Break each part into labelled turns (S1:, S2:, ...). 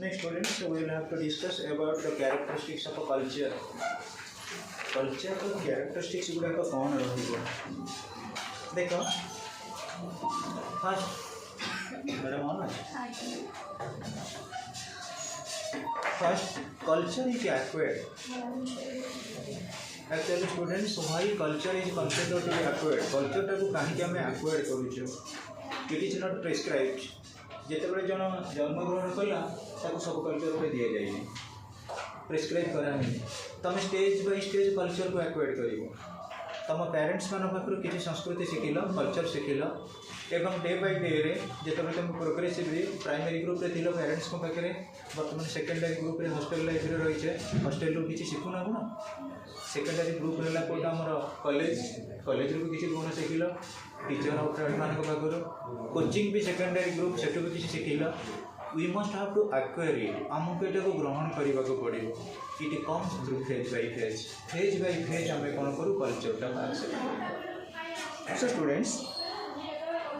S1: Next, students, we will have to discuss about the characteristics of a culture. Culture और characteristics गुड़ाक कौन रहिबो देख first madam on first culture is acquired actually students why culture is considered to be acquired culture टाको काहे कि हमें acquired करूछु it is not prescribed जेतेबेले जन जन्म ग्रहण कला ताको सब कल्चर पे दिया जाइए प्रेस्क्राइब करानी तुम स्टेज बाय स्टेज कल्चर को एक्वायर्ड करिवो तुम पेरेंट्स मान पाखरु किछि संस्कृति शिखिल कल्चर शिखिल एवं डे बाय डे रे जेतेबेले तुम प्रोग्रेसिवली प्राइमरी ग्रुप रे थिलो पेरेंट्स को पाखरे वर्तमान सेकेंडरी ग्रुप रे हॉस्टल लाइफ रे रहिछे हॉस्टल रो किछि शिखुना गुण सेकेंडरी ग्रुप रहला कोटा हमर कॉलेज कॉलेज रो किछि गुण शिखिल टीचर और फ्रेंड मान को पाखरु कोचिंग भी सेकेंडरी ग्रुप सेटु भी किछि शिखिल we must have to acquire it आमको एटा को ग्रहण करबा को पड़िबो it comes through phase by phase हमें कोन करू कल्चर टा पास so students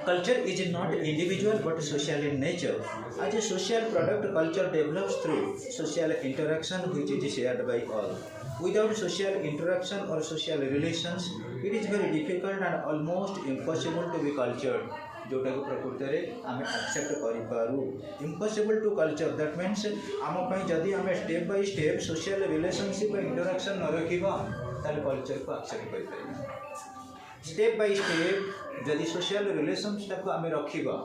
S1: culture is not individual but social in nature as a social product culture develops through social interaction which is shared by all without social interaction or social relations it is very difficult and almost impossible to be cultured जोटा को प्रकृति रे आमे accept करि पारू impossible to culture that means आम पई जदी आमे step by step social relationship interaction न रखिबा ताले कल्चर को एक्सेप्ट करि पारिबा स्टेप बाय स्टेप जदी सोशल रिलेशनशिप को आमे रखिबा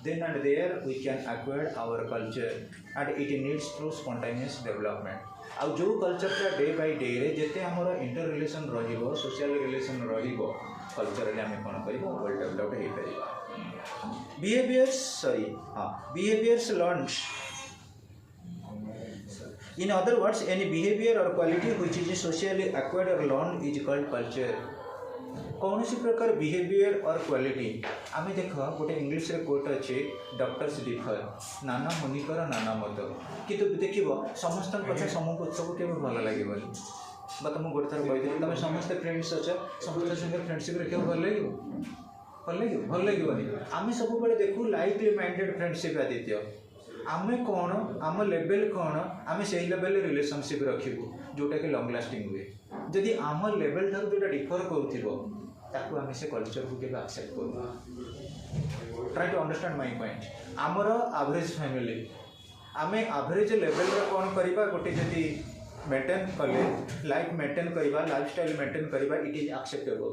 S1: then and there we can acquire our culture and it needs through spontaneous development आ जो कल्चर का डे बाय डे रे जेते हमर इंटर रिलेशन रहिबो सोशल रिलेशन रहिबो कल्चर रे आमे कोन करिबो वेल डेवलप्ड हे परिबा behaviors learned in other words any behavior or quality which is socially acquired or learned is called culture कौन सी प्रकार बिहेवियर और क्वालिटी आम देख गोटे इंग्लिश रे कोट अच्छे डॉक्टर्स डिफर नाना मुनिकर नाना मत किंतु देख समस्त कथा समूह सबको केवल भल लगे तुम गोटे थर कही तुम समस्त फ्रेंड्स अच्छ समस्त संगे फ्रेंडशिप रखा भल लगे भल लगे आम सब देखू लाइकली माइंडेड फ्रेंडशिप आदित्य आम कौन आम लेवल कौन आम से लेवल रिलेशनशिप रखू जोटा कि लंग लास्टिंग हुए जदि आम लेवल ठार जो डिफर करूँ आम से कल्चर को केवल एक्सेप्ट करूँ try to understand my point आमर एवरेज फैमिली आम एवरेज लेवल कौन करवा गोटे जदि मेंटेन कले लाइफ मेंटेन करवा लाइफ स्टाइल मेंटेन करवा इट इज एक्सेप्टेबल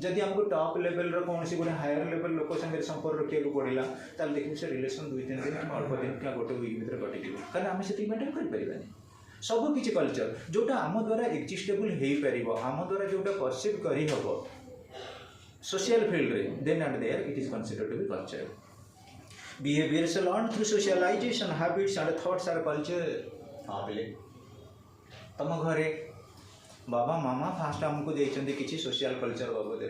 S1: जदि हमको टॉप लेवल कौन सी गोटे हायर लेवल लोक संगे संपर्क रखा पड़ा ताल देखिए से रिलेशन 2-3 दिन कि अल्प दिन क्या गोटे वीक भर कटिज कारण आम से मेंटेन कर सब किसी कल्चर जोटा आम द्वारा एक्जिस्टेबल हो पार आम द्वारा जोटा परसीव कर सोशल फील्ड रे then and there it is considered to be culture behaviours learn through socialization habits and thoughts are culture हाँ बोले तुम घरे बाबा मामा फास्ट आमको देते किसी सोशल कल्चर बाबद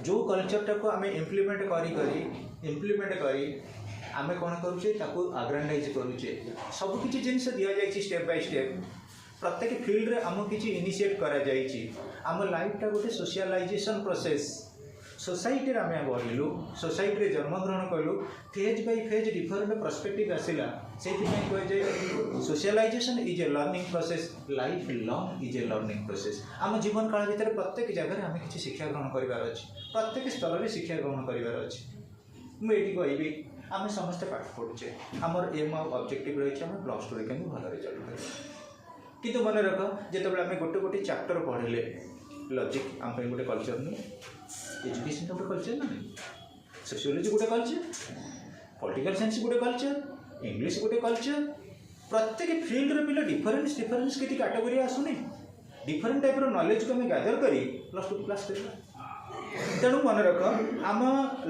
S1: जो कल्चर टाको आम इम्प्लीमेंट करी आम कौन करुचे आग्रांडाइज करुचे सब किसी जिनस दि जाए स्टेप बाय स्टेप प्रत्येक फील्ड रे आम किसी इनिशिएट करा जाइछि आम लाइफ टा गोटे सोशलाइजेशन प्रोसेस सोसाइटी आम बढ़लु सोसाइटी रे जन्म ग्रहण कलु phase by phase different perspective आसिला से कह जाए socialization is a learning process lifelong is a learning process आम जीवन काल भीतर प्रत्येक जगह आम किसी शिक्षा ग्रहण करार अच्छे प्रत्येक स्तर में शिक्षा ग्रहण करार अच्छे मुझे कहबी आम समस्ते पाठ पढ़ुचे आमर एम ऑब्जेक्टिव रही है प्लस टू रे भल रिजल्ट कर कितु मन रख जो आम गोटे गोटे चैप्टर पढ़ले लॉजिक आम गोटे कल्चर नुह एजुकेशन गोटे कल्चर ना सोशियोलॉजी गोटे कल्चर पॉलिटिकल साइंस गोटे कल्चर इंग्लिश गोटे कल्चर प्रत्येक फील्ड रे पिला डिफरेंस किसी कैटेगरी आसुनी डिफरेंट टाइप नॉलेज को आम गैदर करी प्लस टू क्लास तेणु मन रख आम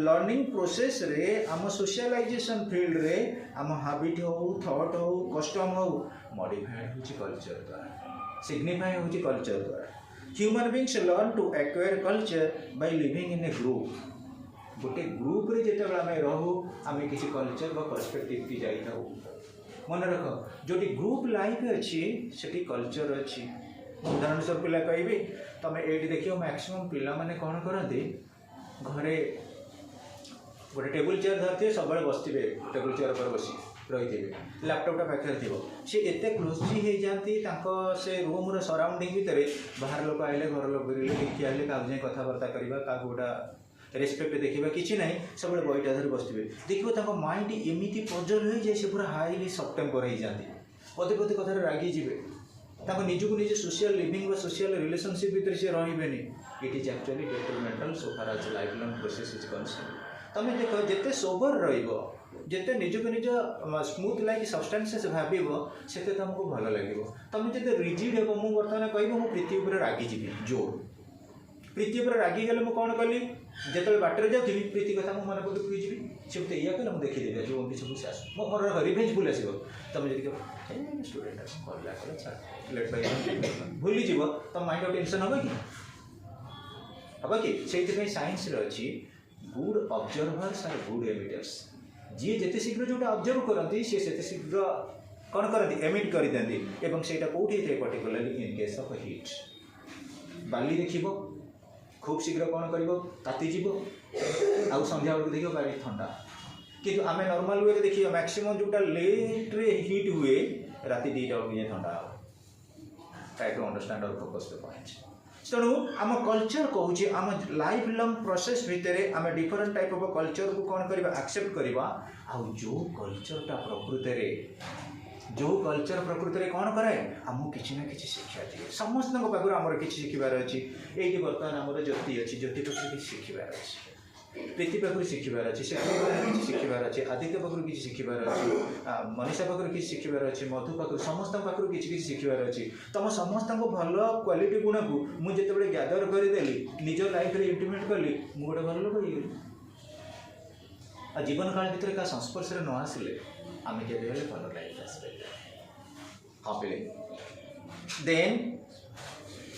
S1: लर्निंग प्रोसेस रे आम सोशलाइजेशन फील्ड रे आम हैबिट हो थॉट हो कस्टम हो मॉडिफाइड हो कल्चर द्वारा सिग्निफाई हो कल्चर द्वारा human beings learn to acquire culture by living in a group गोटे ग्रुप रे जेतेबेला आम रहू आम किसी कल्चर व पर्सपेक्टिव की जाई था मन रख जोटी ग्रुप लाइफ अच्छी सेठी कल्चर अच्छी उदाहरण स्वरूप पिला कहबी तुम ये देख मैक्सिमम पिला माने कौन करते घरे गोटे टेबुल चेयर धरते सब बसते टेबुल चेयर पर बस रही थे लैपटॉपटा पाखे थी सी एत क्लोजी हो जाती से रूम सराउंडिंग भितर बाहर लोक आइले घर लोक रिलेटिव आइले क्या जाए कथबार्ता करवा क्या गोटा रेस्पेक्ट देखा कि ना सब बईटा धरी बसते देखो माइंड एमती पजल हो जाए से पूरा हाईली सप्टेम्पर हो जाती पदे पदे कथार रागिजे निजक निजे सोशल लिविंग व सोशल रिलेशनशिप भितर सी रही it is actually detrimental so far as life long process is concern तुम देख जिते सोबर जिते निजक निज स्मूथ लाइक सब्सटेंसेस भाव से तुमको भल लगे तुम जिते रिजिड हे मुझे बर्तमान कह प्रीति रागिजी जोर प्रीति रागी गले मुझे कौन कली जो बाटर जाऊँगी प्रीति कथा मुझे मन पकड़ पूरी जी सी मत या कहले मुझे देखीदेवी जो भी सब से आस मोर रिभेंजफुल आस तुम जब स्टूडेंट लेट बाय भूली जीव तुम माइंड टेंशन हम कि से साइंस अच्छी good observers are good emitters जी जिते शीघ्र जो ऑब्जर्व करती सी से शीघ्र कौन करती एमिट कर दिखाती से कौटी थे particularly in case of heat बाली देख खूब शीघ्र कौन कर तातीज आउ संध्या बेलू देख बाली ठंडा किंतु आम नॉर्मल वे देखिए मैक्सिमम जोटा लेट रे हीट हुए राति 2टा बेलू ठंडा ट्राई टू अंडरस्टैंड और फोकस द पॉइंट तेणु आम कल्चर कहूँ आम लाइफ लंग प्रोसेस भितर आम डिफरेंट टाइप ऑफ कल्चर को कौन करवा एक्सेप्ट करवा आउ जो कल्चरटा प्रकृत जो कल्चर प्रकृत में कौन कराए आमको किसी ना कि शिक्षा दिए समस्त पाखर आमर कि शिखबार अच्छी ये बर्तमान आमर ज्योति अच्छी ज्योति पाखर कि शिखबार अच्छी प्रीति पाखर शिखबार अच्छी से किसी शिखबार अच्छे आदित्य पाखर किसी शिखबार अच्छी मनीषा पाखर किसी शिखबार अच्छे मधु पाखर समस्त पाखर किसी शिखबार अच्छी तुम समस्त भल क्वालिटी गुण को मुझे जो ग्यादर करदेली निज लाइफ में इम्प्लीमेंट कली मुझे गोटे भल लोक हो जीवन काल भितर क्या संस्पर्श न आसिले आम के भल लाइफ आसपे हाँ पिले देन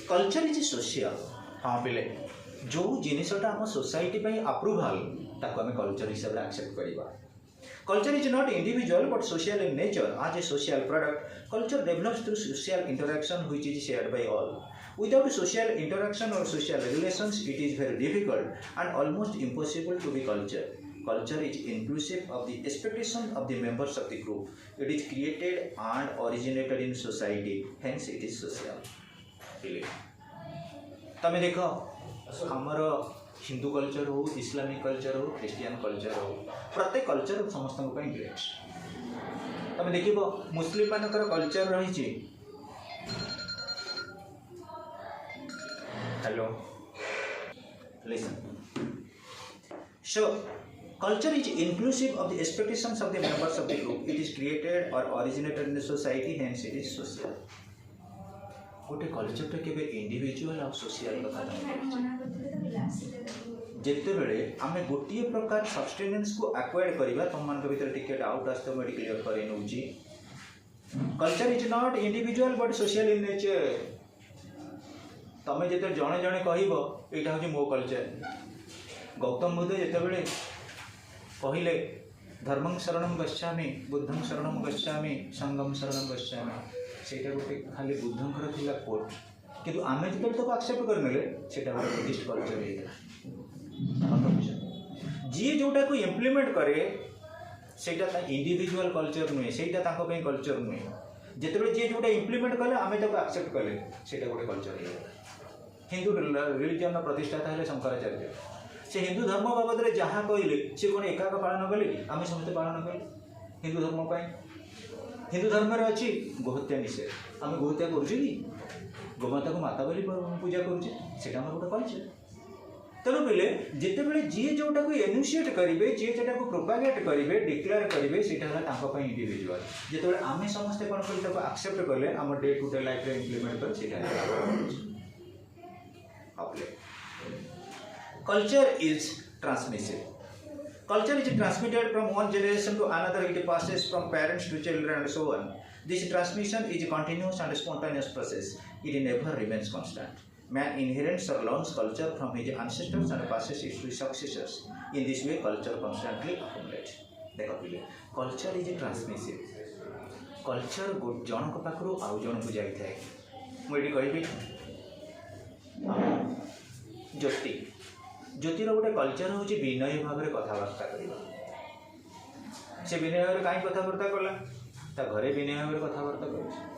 S1: कल्चर इज सोशियल हाँ पिले जो जिनसटा आम सोसाइटी अप्रूवाल ताको आम कल्चर हिसाब से एक्सेप्ट करवा culture is not individual but social in nature आज a social product culture develops through social interaction which is shared by all without social interaction or social relations it is very difficult and almost impossible to be culture. Culture is inclusive of the expectation of the members of the group. It is created and originated in society, hence it is social. तमें देख आमर Hindu culture हो Islamic culture हो Christian culture हो प्रत्येक culture समस्त great तमें देख मुस्लिम मानकर कल्चर रही hello listen so culture is inclusive of the expectations of the members of the group. It is created or originated in the society, hence it is social. गोटे culture टा केबे individual और social कथा जेते बेले आमे गोटिए प्रकार सब्सटेनेंस को एक्वायर करिबा तुम मान के भीतर टिके डाउट आस्ते मैं क्लियर करे नउची culture is not individual but social in nature तमे जेते जणे जणे कहइबो एटा होची मो कल्चर गौतम बुद्ध जेते बेले कहले धर्मं शरणं गच्छामि बुद्धं शरणं गच्छामि संघं शरणं गच्छामि सेटा गोटे खाली बुद्धंकर थिला कोट किंतु आमे जेते तो एक्सेप्ट करनेले सेटा गोटे बुद्धिस्ट कल्चर हे जी जोटा को इम्प्लीमेंट करे सेटा ता इंडिविजुअल कल्चर नुहे सेटा ताको पे कल्चर नुहे जेते जी जोटा इम्प्लीमेंट कले आमे ताको एक्सेप्ट कले सेटा गोटे कल्चर हे हिंदू रिलीजन प्रतिष्ठाता है शंकराचार्य से हिंदू धर्म बाबद में जहाँ कहले सी कौन एकाक पालन कले कि आम समस्त पालन कले हिंदू धर्म हिंदू धर्म में अच्छी गोहत्या निषेध आम गोहत्या करुचे कि गोमाता को माता बोली पूजा करुचे सेटा गोटे कल्चर तेणु बोले जिते बड़े जी जोटा को एनुसीएट करेंगे जी जोटा को प्रोपागेट करेंगे डिक्लेयर करेंगे से इंडिविजुअल जिते आम समस्ते कौन कर एक्सेप्ट कले आम day to day life implement कर culture is transmissive. Culture is transmitted from one generation to another. It passes from parents to children and so on. This transmission is a continuous and spontaneous process. It never remains constant. Man inherits or learns culture from his ancestors and passes it to his successors. In this way, culture constantly accumulates. देखो पिले culture is transmissive. Culture जनक पाखरु आउ जनक जाई थाए मुझे कहबी ज्योति ज्योतिर गोटे culture हूँ विनय भाव में कथबार्ता करवा से विनय भाव में कहीं कथबार्ता कला घरे विनय भाव में कथबार्ता कर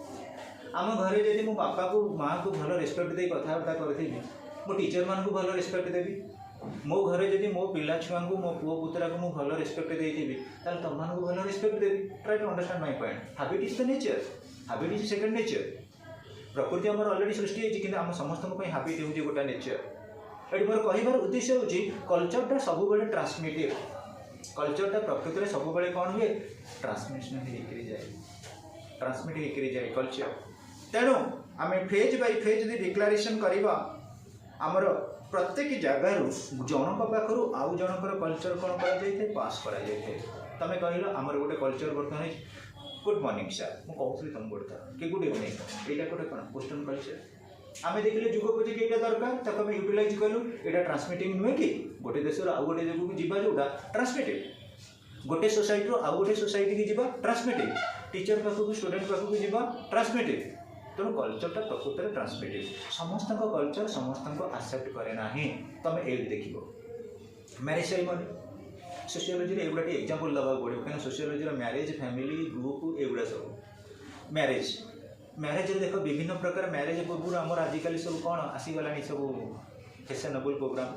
S1: आम घरे जब मो बापा को माँ को भल रेस्पेक्ट दे कथबार्ता करी मो टीचर मान को भल रेस्पेक्ट देवी मो घरे जब मो पिला छुआ को मो पुओ पुतरा को मुझे भल रेस्पेक्ट देती तुम मान को भल रेस्पेक्ट देवी try to understand my point habit is the nature habit is second nature प्रकृति आम अलरेडी सृष्टि होती कि आम समस्त हैबिट हूँ गोटे नेचर ये मोर कहबार उद्देश्य हूँ कल्चरटा सब ट्रांसमिटिव कल्चरटा प्रकृति में सब कौन हुए ट्रांसमिशन ट्रांसमिट होकर जाए कल्चर तेणु आम फेज बाय फेज यदि डिक्लारेसन करवा आमर प्रत्येक जगार जनक पाखु आउ जनकर कल्चर कौन कर पास कर तुम कहल आमर गोटे कल्चर बर्तमान गुड मॉर्निंग सर मुझे तुम गोटे कि गुड इवनिंग यहाँ गोटे कौन वेस्टर्न कल्चर आम देखिले जुगोपति कि दरकार ताको आम यूटिलाइज कलु यहाँ ट्रांसमिटिंग नुहे कि गोटे देश आउ गोटे जगह जीवा जोटा ट्रांसमिटिव गोटे सोसाइटी आउ गोटे सोसाइटी की जीवा ट्रांसमिटिव टीचर पाखक स्टूडेंट पाखक जीवा ट्रांसमिटिव तेणु कल्चरटा प्रकृत में ट्रांसमिटिव समस्त कल्चर समस्त आसेप्ट करे ना तुम ये देख मैरिज सेरेमनी सोशियोलोजी एगुड़ा एग्जांपल दवा पड़ो कहीं सोशियोलोजी मैरिज फैमिली ग्रुप एगुड़ा सब मैरिज मैरिज देख विभिन्न प्रकार मैरिज पूर्व आमर आजिकल सब कौन आसीगला सब फैशनेबल प्रोग्राम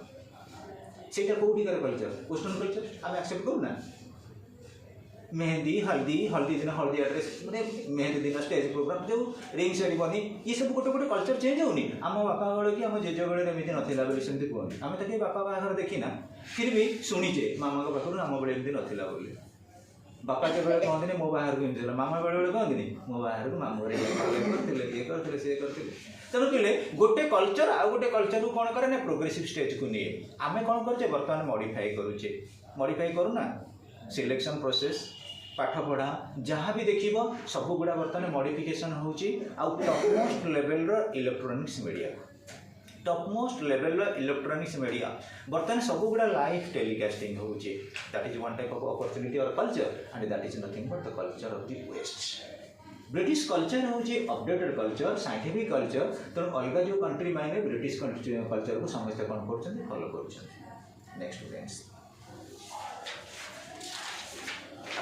S1: से कौटिकार कल्चर वेस्टर्न कल्चर आम एक्सेप्ट करूना मेहंदी हल्दी हल्दी दिन हल्दी ड्रेस मतलब मेहंदी दिन स्टेज प्रोग्राम जो रिंग सेरेमनी ये सब गोटे गोटे कल्चर चेंज होनी आम बापा बेले कि आम जेज बेले एमती नाला बोली सेमती कहते आम तो कहीं बापा बाहर देखिना फिर भी शुणीचे मामा पाखर आम बेले एमती नाला बोली बापा के बेले कहते मो बाहर को एमती मामा बेले बेले कहते मो बाहर को मामू करते ये करते सी करते तेणु कहले गोटे कल्चर आउ गोटे कल्चर को कौन करे ना प्रोग्रेसिव स्टेज को नहीं आम कौन करे बर्तमान मॉडिफाई करुचे मॉडिफाई करूना सिलेक्शन प्रोसेस पाठ पढ़ा जहाँ भी देख सब गुड़ा बर्तमान मॉडिफिकेशन होची आउ टॉपमोस्ट लेवल रो इलेक्ट्रॉनिक्स मीडिया टॉपमोस्ट लेवल रो इलेक्ट्रॉनिक्स मीडिया बर्तमान सब गुड़ा लाइव टेलीकास्टिंग होची that is one type of opportunity और culture and that is nothing but the culture of the west British culture होची अपडेटेड कल्चर साइंटिफिक कल्चर तो अलग जो कंट्री माने ब्रिटिश कल्चर को समस्त कौन कर फॉलो कर नेक्स्ट फ्रेंड्स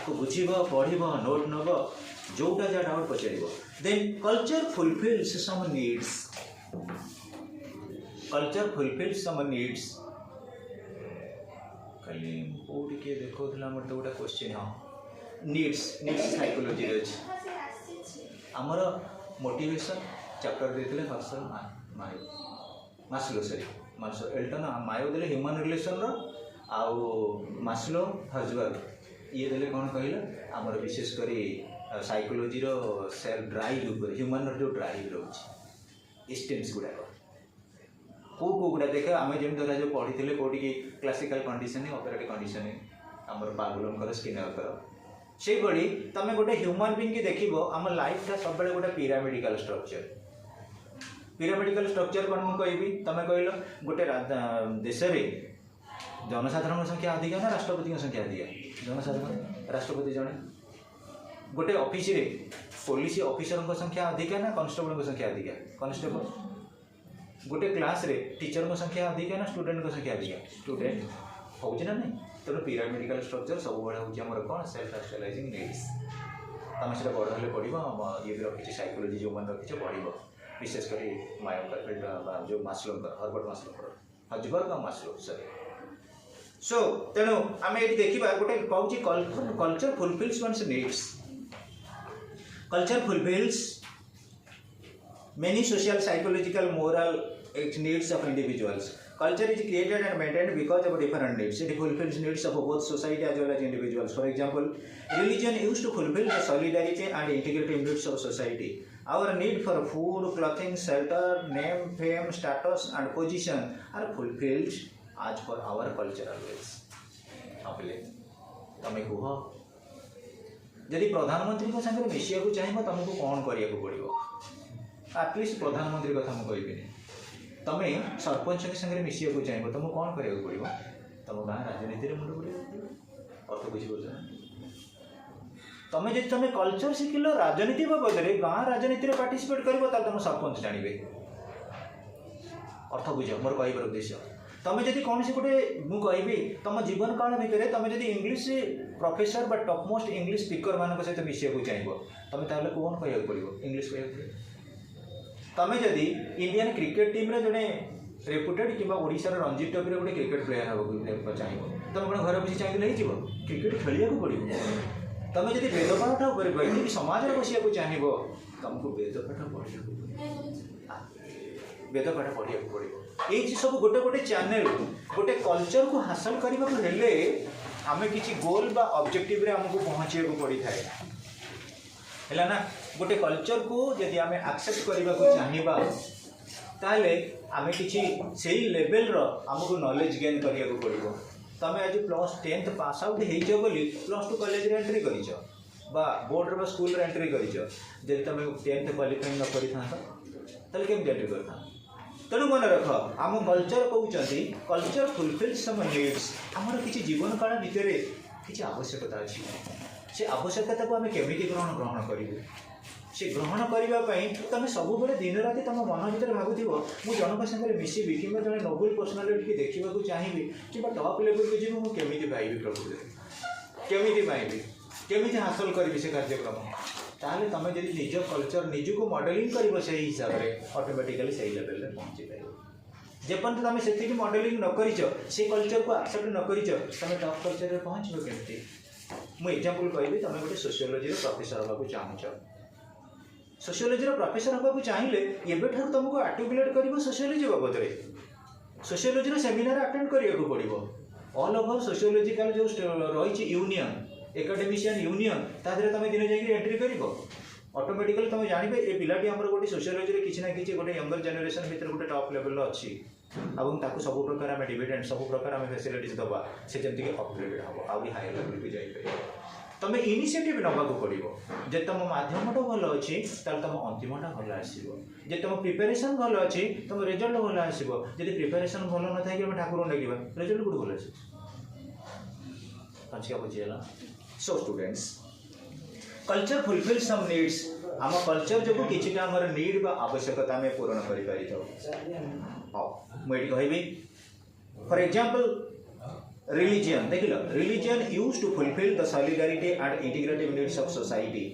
S1: आपको बुझ पढ़ नोट नब जोटा जहाँ डाउट पचार देन कल्चर फुलफिल्स सम नीड्स कल्चर फुलफिल्स सम नीड्स खाली कौटी किए देखा मोर तो गोटे क्वेश्चन हाँ नीड्स नीड्स साइकोलॉजी अच्छे आमर मोटिवेशन चैप्टर देते हर्सल Maslow sorry Maslow Elton Mayo देले ह्यूमन रिलेशन आउ मास्लो हर्जबर्ग ये देले कौन कहला आमर विशेष करी साइकोलॉजी रो सेल्फ ड्राइव ह्यूमन जो ड्राइव रोचे स्टेम्स गुड़ाक कौ गुड़ा देख आम जमी धरा जो पढ़ी थे कौटी क्लासिकल कंडीशनिंग ऑपरेटिव कंडीशनिंग आमर पागुलंकर स्किनर से बड़ी तुम गोटे ह्यूमन बीइंग की देख आम लाइफ सब गोटे पिरामिडिकल स्ट्रक्चर कौन मुझे कहबी तुम कहल गोटे देश में जनसाधारण संख्या अधिक ना राष्ट्रपति संख्या अधिक जनसाधारण राष्ट्रपति जड़े गोटे ऑफिस रे पुलिस ऑफिसर संख्या अधिक ना कांस्टेबल संख्या अधिक कांस्टेबल गोटे क्लास रे टीचर संख्या अधिक ना स्टूडेंट संख्या अधिक स्टूडेंट हो ना नहीं तेणु पिरामिडिकल स्ट्रक्चर सब बड़ा हूँ कौन सेल्फ एक्चुअलाइजिंग नीड्स तुम से बड़ हेल्ले पढ़ ये भी रखी साइकोलॉजी जो मैंने रखी पढ़ विशेषकर मायो जो मास्लोंकर हर्बर्ट मास्लोंकर हर्जबर्ग और मास्लो सॉरी सो तेणु आम ये देखा गोटे कहूँ culture fulfils one's needs culture fulfils many social psychological moral needs of individuals culture is created and maintained because of different needs it fulfils needs of both society as well as individuals for example religion used to fulfil the solidarity and integrity needs of society our need for food clothing shelter name fame status and position are fulfilled आज per hour cultural veg अपले तमें कह जदि प्रधानमंत्री को संगे मिशिया को चाहिए तुमको कौन करिया पड़ो एटलिस्ट प्रधानमंत्री कथा मुझे कहबी तुम सरपंच के संगे मिशिया को चाहिए तुमको कौन करिया पड़ो तुम गाँव राजनीति मुंड पड़ो अर्थ बुझीपार तुम जब तुम कल्चर शिखिल राजनीति बाबद में गाँव राजनीति में पार्टिसिपेट कर तुम सरपंच जानवे अर्थ बुझ मोर कहबार उद्देश्य तमें जदि कौन से गोटे मुझे तुम जीवन काल भितर तुम जब इंग्लीश प्रोफेसर बा टॉप मोस्ट इंग्लीश स्पीकर मान सहित मिशा चाहिए तुम ताले कौन कह पड़ो इंग्लीश कह तुम जदि इंडियन क्रिकेट टीम रे जड़े रेपुटेड कि ओडिशार रणजी ट्रॉफी गोटे क्रिकेट प्लेयर हाँ चाहिए तुम कौन घर बस चाहिए क्रिकेट खेलिया पड़ो तुम जब वेद पाठ कर समाज में बसिया चाह तुमको वेद पाठ पढ़ा वेद पाठ पढ़ा पड़ो ये सब गोटे गोटे चैनल गोटे कल्चर को हासिल करने आम किसी गोल बा ऑब्जेक्टिव रे हमको पहुँचे पड़ता है ना गोटे कल्चर को जदि आम एक्सेप्ट करने को चाहिए ताहले आम किसी से लेवल रो हमको नॉलेज गेन करने को पड़ो तुम आज +10th पास आउट हो बोली +2 कॉलेज रे एंट्री कर बोर्ड रे स्कूल रे एंट्री कर जब तुम 10th क्वालिफाई न कर केमती एंट्री कर तेणु मन रख आम कल्चर कहते कल्चर फुलफिल्स सम नीड्स आमर किसी जीवन काल भितर किसी आवश्यकता अच्छी से आवश्यकता को आम केमी ग्रहण करूँ से ग्रहण करने तुम सब दिन राति तुम मन भर भावुव मुझे जनक सागर मिसबी कि जड़े नोबेल पर्सनालीटी देखा चाहिए कि टॉप लेवल को जी मुझे पाइबी प्रकृति केमी पाइबी केमी हासिल करी से कार्यक्रम ताहले तुम जब निज कल्चर निजक मॉडलिंग कर से हिसाब से ऑटोमेटिकली से लेवल में पहुँची पार जेपर्यंत तुम से मॉडलिंग न कर कल्चर को एक्सेप्ट न कर तुम टॉप कल्चर में पहुँच केमती मुझे एग्जांपल कहबी तुम गोटे सोशियोलॉजी प्रोफेसर होगा चाहूँ सोशियोलॉजी प्रोफेसर होगा चाहिए एवं तुमको आर्टिकुलेट कर सोशियोलॉजी बाबद सोशियोलॉजी सेमिनार अटेंड करने पड़ो ऑल ओवर सोशियोलॉजिकल जो रही यूनियन एकाडेमिशियन यूनियन तादेह तुम दिन जाकर एंट्री कर ऑटोमेटिकली तुम जानवे ये पिलाटी आम गोटे सोशियोलॉजी किसी ना कि गोटे यंगर जेनेरेशन भितर गोटे टॉप लेवल अच्छी और सब प्रकार आम डिविडेंड सब प्रकार आम फैसिलिटीज दबा से जमीक अपग्रेडेड हम आगे हायर लेवल भी जापर तुम इनिशिएटिव नवा पड़ो जे तुम मध्यमटा भल अच्छी तुम अंतिमटा भल आसो जे तुम प्रिपेरेसन भल अच्छी तुम रिजल्ट भल आसो जब प्रिपेरेसन भल न था कि ठाकुर डाक रिजल्ट कौट भल आस बुझीगला सो स्टूडेंट्स कल्चर फुलफिल सम नीड्स आम कल्चर जो कि आमर नीड बा आवश्यकता आम पूरण कर मुझे कहबी फॉर एग्जांपल रिलीजन देख लो religion use to fulfil the solidarity and integrative needs of society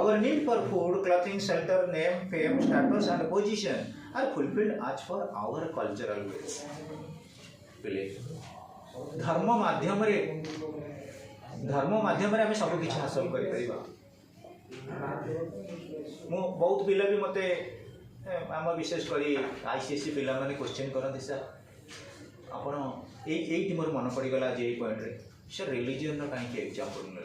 S1: our need for food clothing shelter name fame status and position are fulfilled as for our cultural way धर्म माध्यम आम सब किसी हासिल कर बहुत पिला भी मत आम विशेषकर आईसीएसई पिला माने क्वेश्चन करते सर आपण ये मोर मन पड़गला आज ये पॉइंट रे सर रिलीजन कहीं एग्जांपल ना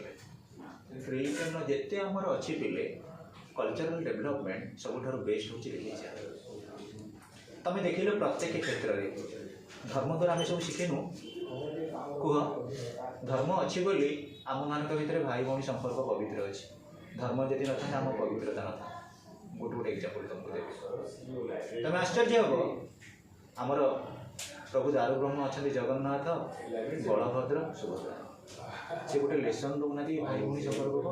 S1: रिलीजन जिते आमर अच्छी पिले कल्चरल डेवलपमेंट सब बेस्ट हूँ रिलीजन तुम देख लो प्रत्येक क्षेत्र में धर्म द्वारा आम सब शिखेनु कह धर्म अच्छी बोली आम मान भर भाई भौणी संपर्क पवित्र अच्छी धर्म जदि न था आम पवित्रता न था गोटे गोटे एग्जांपल तुमको देवी तुम आश्चर्य हम आमर प्रभु दारु ब्रह्म अच्छा जगन्नाथ बलभद्र सुभद्रा से गोटे लेसन दौना भाई भौणी संपर्क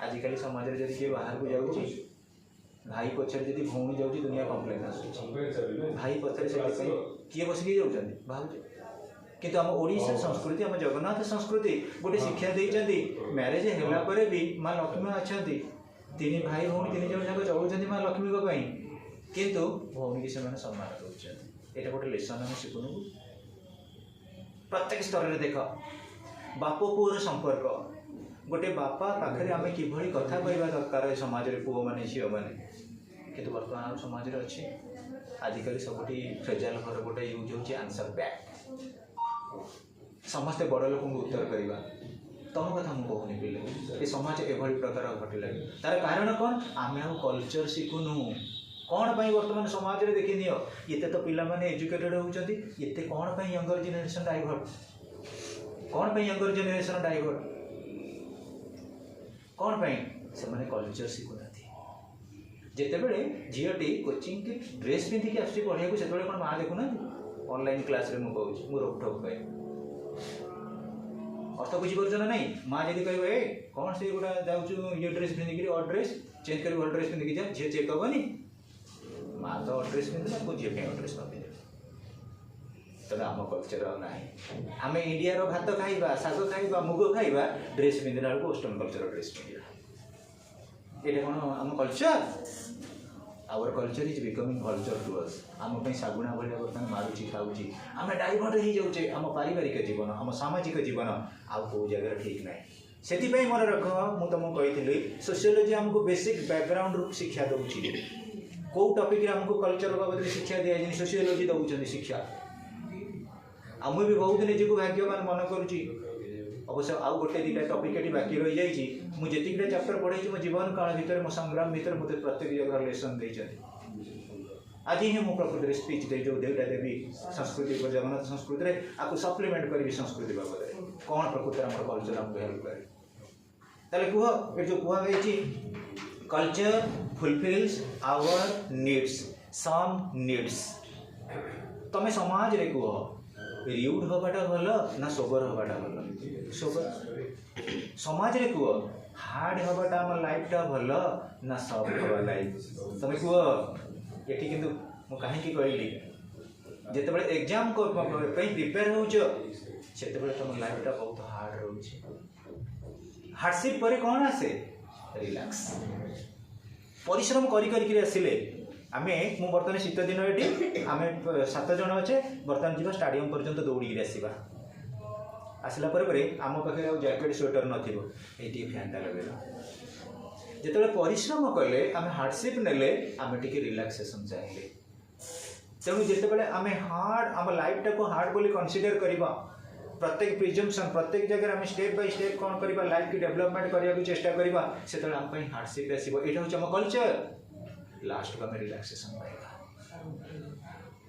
S1: आजिकल समाज में जब किए बाहर को जाऊँगी भाई पचर जब भौणी जाऊँगी दुनिया कम्प्लेन आसूँ भाई पचर से किए बसिक जाऊँ भाव किंतु आम ओडिशा संस्कृति आम जगन्नाथ संस्कृति गोटे शिक्षा देते मैरेज है भी माँ लक्ष्मी अच्छा तीन भाई भौणी तीन जन जाक चलुँच माँ लक्ष्मी किंतु भौणी की से सम्मान दौरान ये गोटे लेसन आम शिखुन प्रत्येक स्तर में देख बाप पुअर संपर्क गोटे बापा पाखे आम कि कथा कहवा दरकार समाज में पुओ मैंने झील मैंने कि बर्तमान समाज में अच्छे आजिकल सबुठी फ्रेजाइल घर गोटे यूज हो आंसर बैक समस्ते बड़ लोक उत्तर करवा तुम कथा मुझे कहूनी पिले ये समाज एभली प्रकार घटला तार कारण कौन आम आ कल्चर शिखुनु कौन पर बर्तमान समाज में देखी नियो ये तो पिला माने एजुकेटेड होती ये कौन पर यंगर जेनेरेशन डाइवर्ट कौन पर यंगर जेनेरेशन डाइवर्ट कौन पर से माने कल्चर शिखुना जितेबले झीटी कोचिंग की ड्रेस पिंधिक आस पढ़ाई से कौन माँ देखुना ऑनलाइन क्लास रे मुझे रोकठोक पे अर्थ बुझीपार ना नहीं माँ जब कह ए कौन से गोटा जाऊँ ये ड्रेस पिंधिक अड ड्रेस चेंज कर भल ड्रेस पिंधिक जा झी चेक हेनी माँ तो अड ड्रेस पिंधे को झील कहीं ड्रेस न पिंधे तेणु आम कल्चर ना आम इंडिया भात खाइबा शाग खाइबा मुग खाइबा ड्रेस पिंधला बेलू वेस्टर्न कल्चर ड्रेस पिंधा ये कौन आम culture our culture is becoming culture to us आम सागुणा भाई बर्तमान मारुची खाऊँगी आम डाइवर्ट हो जाऊे आम पारिवारिक जीवन आम सामाजिक जीवन आउ कौ जगह ठीक ना से मन रख मुझे तुमको कही सोशियोलोजी आमको बेसिक बैकग्राउंड शिक्षा दूसरी कौ टपिक आमको कल्चर बाबद शिक्षा दिखाई सोशियोलोजी दौरान शिक्षा आम भी बहुत निजक भाग्यवान मन करुँची अवश्य आउ गोटे दुटा टपिक ये बाकी रही जाइए मुझे चैप्टर पढ़ाई मो जीवन काल भितर मो संग्राम भितर मत प्रत्येक जगह लेसन देते आज ही मुझे प्रकृति स्पीच दे जो दुईटा देवी संस्कृति जगन्नाथ संस्कृति में आपको सप्लीमेंट करी संस्कृति बाबद कौन प्रकृति आम कल्चर आमको हेल्प करे ताले कह ये जो कहुई culture fulfils our needs some needs तमें समाज रे कह रिउड हवाटा भल ना सोबर हवाटा भल सोबर समाज रे कह हार्ड हवाटा आम लाइफटा भल ना सफ्ट हवा लाइफ तमें कह ये किंतु मु कहीं कहली जिते एग्जाम प्रिपेयर हो तुम लाइफटा बहुत हार्ड रोचे हार्डशिप पर कौन आसे रिलैक्स परिश्रम करी आसिले आमे मु बर्तमान शीत दिन ये आम 7 जन अच्छे बर्तमान जीवा स्टाडियम पर्यंत दौड़ी आसवा आसला आम पाखे जैकेट स्वेटर नथिबो एटी फैनटा लगे जिते परिश्रम कले आम हार्डशिप नेले आम टिके रिलैक्सेशन चाहिए तेणु जिते आम हार्ड आम लाइफटा को हार्ड बोली कंसीडर करवा प्रत्येक प्रिजम्पशन प्रत्येक जगह आम स्टेप बाय स्टेप कौन करवा लाइफ की डेवलपमेंट करने को चेष्टा करवा से आम हार्डशिप आसो यहाँ हूँ आम कल्चर लास्ट को आम रिलैक्सेशन पाइबा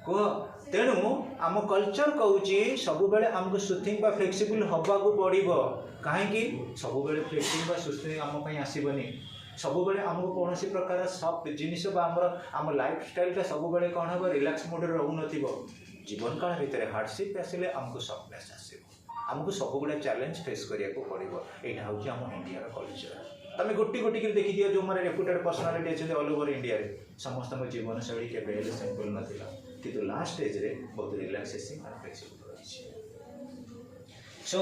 S1: कह तेणु आम कल्चर कहूँ सब बेले आमको सुथिंग फ्लेक्सिबल हवा को पड़ो कहीं सब बेले फ्लेक्सिंग सुथिंग आम आसबनी सब बेले आमको कौन प्रकार सफ्ट जिनिस आम लाइफ स्टाइल सब बेले कौन हम रिलैक्स मोड रोन जीवन काल भितर हार्डशिप आसिले आमको सफलनेस आसो आमको सब गुड़ा चैलेंज फेस करने को पड़ो यहाँ हूँ आम इंडिया कल्चर तुम गोटी गोटी देखी दियो जो मैंने रेपुटेड पर्सनालीटी अच्छे ऑल ओवर इंडिया रे समस्त जीवन शैली के सिंपल नाला किंतु लास्ट स्टेज रे बहुत रिलैक्सेसिंग और फ्लेक्सिबल रही so